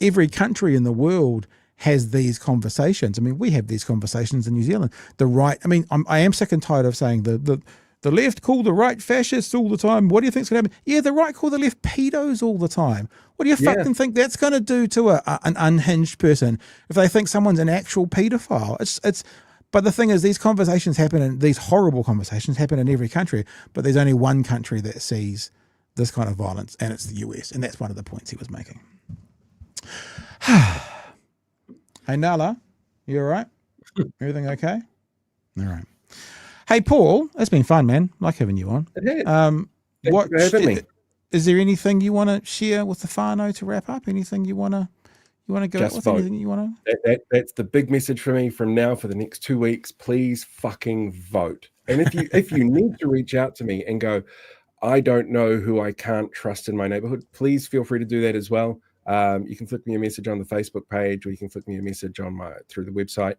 every country in the world has these conversations. I mean, we have these conversations in New Zealand. I am sick and tired of saying the the left call the right fascists all the time. What do you think's going to happen? Yeah, the right call the left pedos all the time. What do you fucking think that's going to do to an unhinged person if they think someone's an actual pedophile? But the thing is, these conversations happen, and these horrible conversations happen in every country, but there's only one country that sees this kind of violence, and it's the US, and that's one of the points he was making. Hey, Nala, you all right? Everything okay? All right. Hey, Paul, it's been fun, man. Like having you on. It has. What Thanks for having me. is there anything you want to share with the whānau to wrap up? Anything you want to go Just out with? vote. Anything you want to? That's the big message for me from now for the next 2 weeks. Please fucking vote. And if you need to reach out to me and go, I don't know who I can't trust in my neighborhood, please feel free to do that as well. You can flick me a message on the Facebook page, or you can flick me a message on through the website.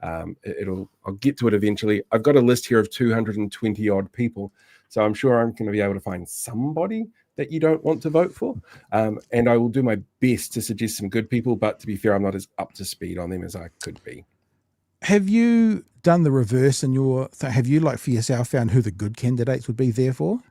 I'll get to it eventually. I've got a list here of 220 odd people, so I'm sure I'm going to be able to find somebody that you don't want to vote for. And I will do my best to suggest some good people, but to be fair, I'm not as up to speed on them as I could be. Have you done the reverse in your? Have you, like, for yourself, found who the good candidates would be there for?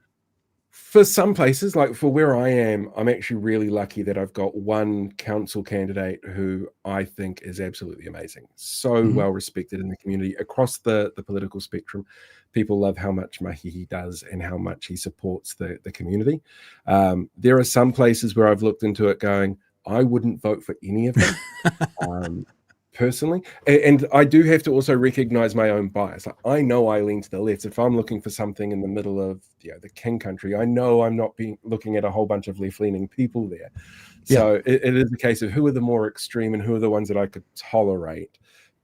For some places, like for where I am, I'm actually really lucky that I've got one council candidate who I think is absolutely amazing. So well respected in the community across the political spectrum. People love how much mahi he does and how much he supports the community. There are some places where I've looked into it going, I wouldn't vote for any of them. Personally, and I do have to also recognize my own bias. Like, I know I lean to the left. If I'm looking for something in the middle of the King Country, I know I'm not looking at a whole bunch of left-leaning people there. So it is a case of who are the more extreme and who are the ones that I could tolerate.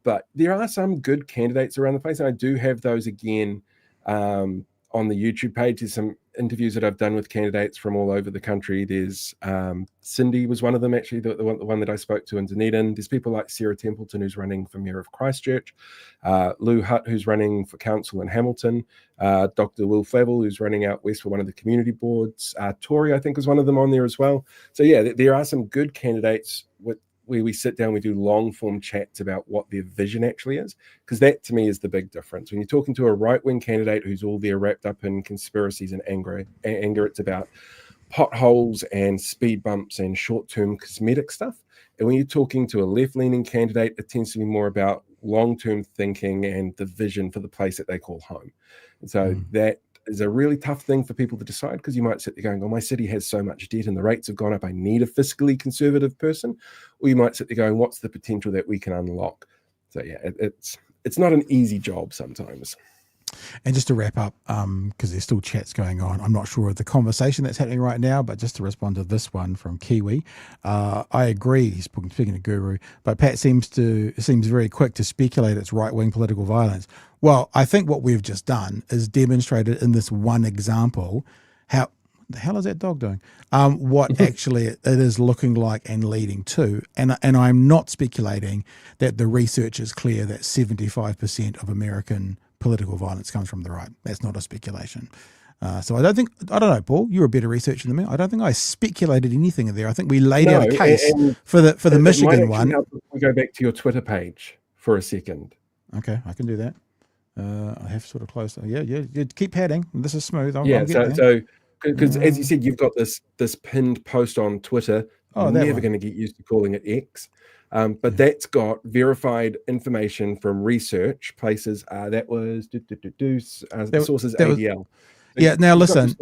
But there are some good candidates around the place, and I do have those again on the YouTube page. There's some interviews that I've done with candidates from all over the country. There's Cindy was one of them, actually, the one that I spoke to in Dunedin. There's people like Sarah Templeton, who's running for Mayor of Christchurch, Lou Hutt, who's running for council in Hamilton, Dr. Will Flavel, who's running out west for one of the community boards, Tori, I think, is one of them on there as well. So yeah, there are some good candidates where we sit down, we do long form chats about what their vision actually is, because that to me is the big difference. When you're talking to a right wing candidate who's all there wrapped up in conspiracies and anger, it's about potholes and speed bumps and short term cosmetic stuff. And when you're talking to a left leaning candidate, it tends to be more about long term thinking and the vision for the place that they call home. And so that is a really tough thing for people to decide, because you might sit there going, oh, my city has so much debt and the rates have gone up, I need a fiscally conservative person. Or you might sit there going, what's the potential that we can unlock? So yeah, it's not an easy job sometimes. And just to wrap up, because there's still chats going on, I'm not sure of the conversation that's happening right now, but just to respond to this one from Kiwi, I agree, he's speaking to Guru, but Pat seems very quick to speculate it's right-wing political violence. Well, I think what we've just done is demonstrated in this one example how, what the hell is that dog doing? What actually it is looking like and leading to. And I'm not speculating that the research is clear that 75% of American political violence comes from the right. That's not a speculation. So I don't know, Paul, you're a better researcher than me. I don't think I speculated anything in there. I think we laid out a case for the Michigan one. We go back to your Twitter page for a second. Okay, I can do that. I have sort of closed. Yeah, keep padding. This is smooth. So because as you said, you've got this pinned post on Twitter. I'm never going to get used to calling it X. But that's got verified information from research places. That was the sources ADL. Yeah. Now listen.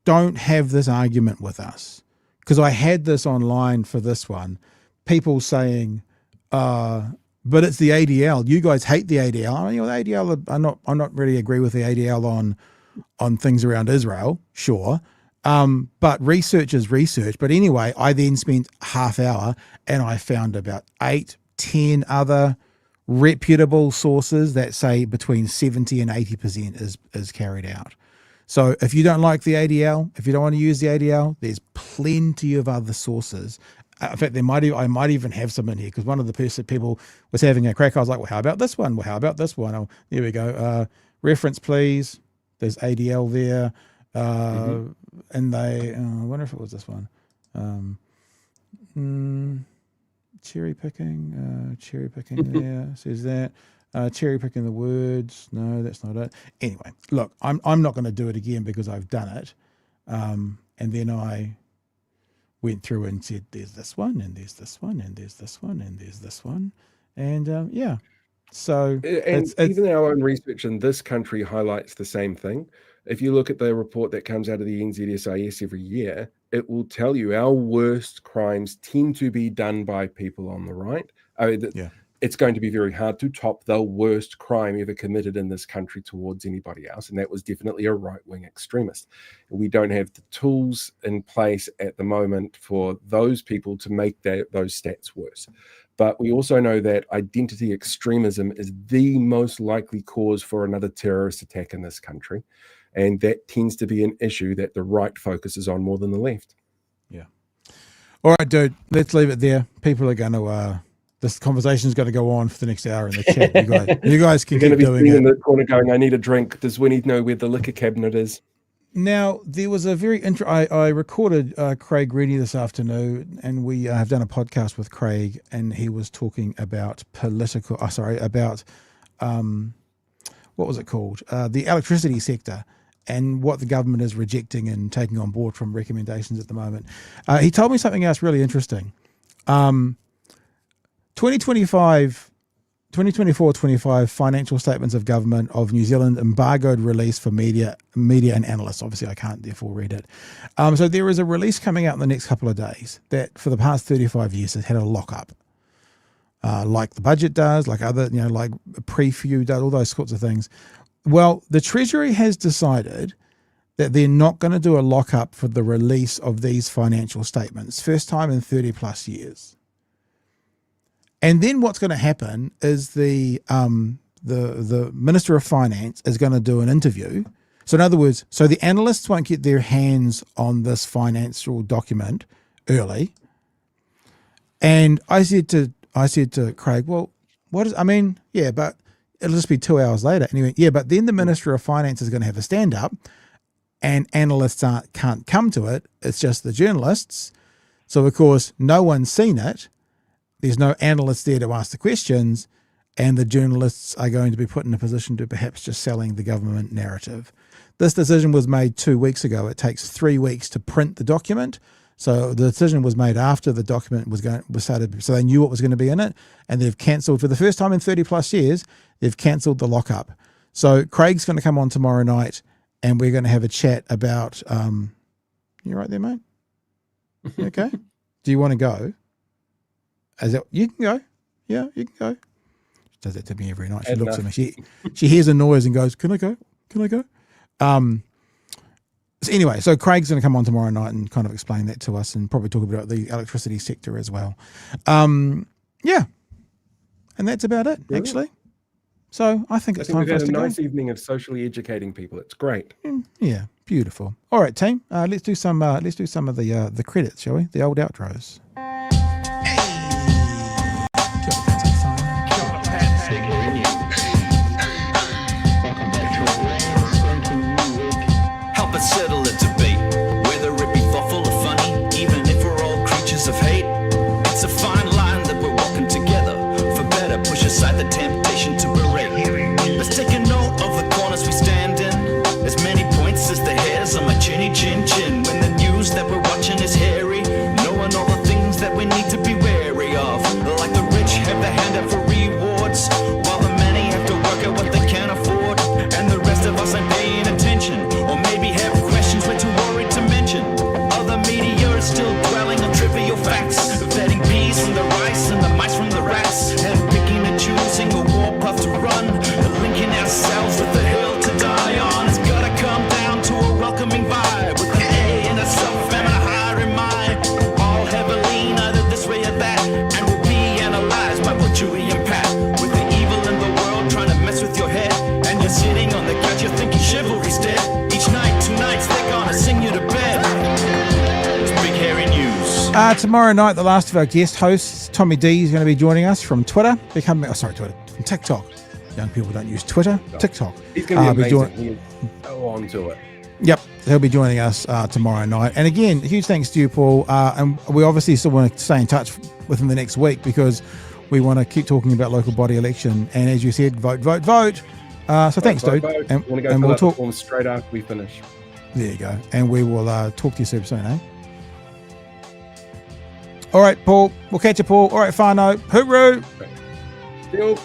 Don't have this argument with us, because I had this online for this one. People saying, but it's the ADL. You guys hate the ADL. I mean, the ADL. I'm not really agree with the ADL on things around Israel. Sure. But research is research. But anyway, I then spent half hour and I found about 8-10 other reputable sources that say between 70 and 80% is carried out. So if you don't like the ADL, if you don't want to use the ADL, there's plenty of other sources. In fact, I might even have some in here, because one of the people was having a crack. I was like, well, how about this one? Well, how about this one? Oh, there we go. Reference, please. There's ADL there. And I wonder if it was this one. Cherry picking there says that. Cherry picking the words. No, that's not it. Anyway, look, I'm not going to do it again because I've done it. And then I went through and said, there's this one, and there's this one, and there's this one, and there's this one. And yeah. So and even our own research in this country highlights the same thing. If you look at the report that comes out of the NZSIS every year, it will tell you our worst crimes tend to be done by people on the right. It's going to be very hard to top the worst crime ever committed in this country towards anybody else, and that was definitely a right-wing extremist. We don't have the tools in place at the moment for those people to make those stats worse. But we also know that identity extremism is the most likely cause for another terrorist attack in this country, and that tends to be an issue that the right focuses on more than the left. Yeah. All right, dude, let's leave it there. People are going to... this conversation is going to go on for the next hour in the chat. You guys can keep doing it. In the corner going, I need a drink. Does Winnie know where the liquor cabinet is? Now, there was a very I recorded Craig Rennie this afternoon, and we have done a podcast with Craig, and he was talking about about what was it called? The electricity sector and what the government is rejecting and taking on board from recommendations at the moment. He told me something else really interesting. 2024-25 financial statements of government of New Zealand embargoed release for media and analysts. Obviously, I can't therefore read it. So there is a release coming out in the next couple of days that for the past 35 years has had a lockup, like the budget does, like other, like preview does, all those sorts of things. Well, the Treasury has decided that they're not going to do a lockup for the release of these financial statements, first time in 30 plus years. And then what's going to happen is the Minister of Finance is going to do an interview. So in other words, so the analysts won't get their hands on this financial document early. And I said to Craig, well, but it'll just be 2 hours later. And he went, yeah, but then the Minister of Finance is going to have a stand up and analysts can't come to it. It's just the journalists. So of course, no one's seen it. There's no analysts there to ask the questions, and the journalists are going to be put in a position to perhaps just selling the government narrative. This decision was made 2 weeks ago. It takes 3 weeks to print the document. So the decision was made after the document was started, so they knew what was going to be in it, and they've cancelled, for the first time in 30 plus years, they've cancelled the lockup. So Craig's going to come on tomorrow night, and we're going to have a chat about, you right there, mate? You okay? Do you want to go? You can go. Yeah, you can go. She does that to me every night. She looks at me. She hears a noise and goes, can I go? Can I go? So anyway, so Craig's going to come on tomorrow night and kind of explain that to us and probably talk about the electricity sector as well. Yeah. And that's about it, actually. So I think it's time for us to go. We've had a nice evening of socially educating people. It's great. Yeah, beautiful. All right, team. Let's do some of the credits, shall we? The old outros. Settle a debate, whether it be thoughtful or funny, even if we're all creatures of hate. It's a fine line that we're walking together. For better, push aside the temptation to berate. Let's take a note of the corners we stand in. As many points as the hairs on my chinny chin chin. When the news that we're watching is hairy, knowing all the things that we need to be wary of. Like the rich have the hand out for rewards, while the many have to work out what they can't afford. And the rest of us ain't paying attention, or maybe have questions we're too worried to mention. Other media is still dwelling on trivial facts, vetting peas from the rice and the mice from the rats, and picking and choosing a warpath to run, linking ourselves with the hill to die on. It's gotta come down to a welcoming vibe, with an A and a self and a higher in mind. All heavily either this way or that, and we'll be analyzed by what Chewie and Pat. With the evil in the world trying to mess with your head, and you're sitting on the couch, you're thinking chivalry's dead. Each night, 2 nights, they're gonna sing you to bed. It's Big Hairy News. Tomorrow night, the last of our guest hosts, Tommy D, is going to be joining us from Twitter. Twitter, from TikTok. Young people don't use Twitter. TikTok. He's going to be amazing. He is so on to it. Yep, he'll be joining us tomorrow night. And again, huge thanks to you, Paul. And we obviously still want to stay in touch within the next week, because we want to keep talking about local body election. And as you said, vote, vote, vote. So thanks, dude. Vote. And, I'm going to go and fill we'll out the talk. form straight after we finish. There you go. And we will talk to you soon, eh? All right, Paul. We'll catch you, Paul. All right, whānau. Hooroo! Deal.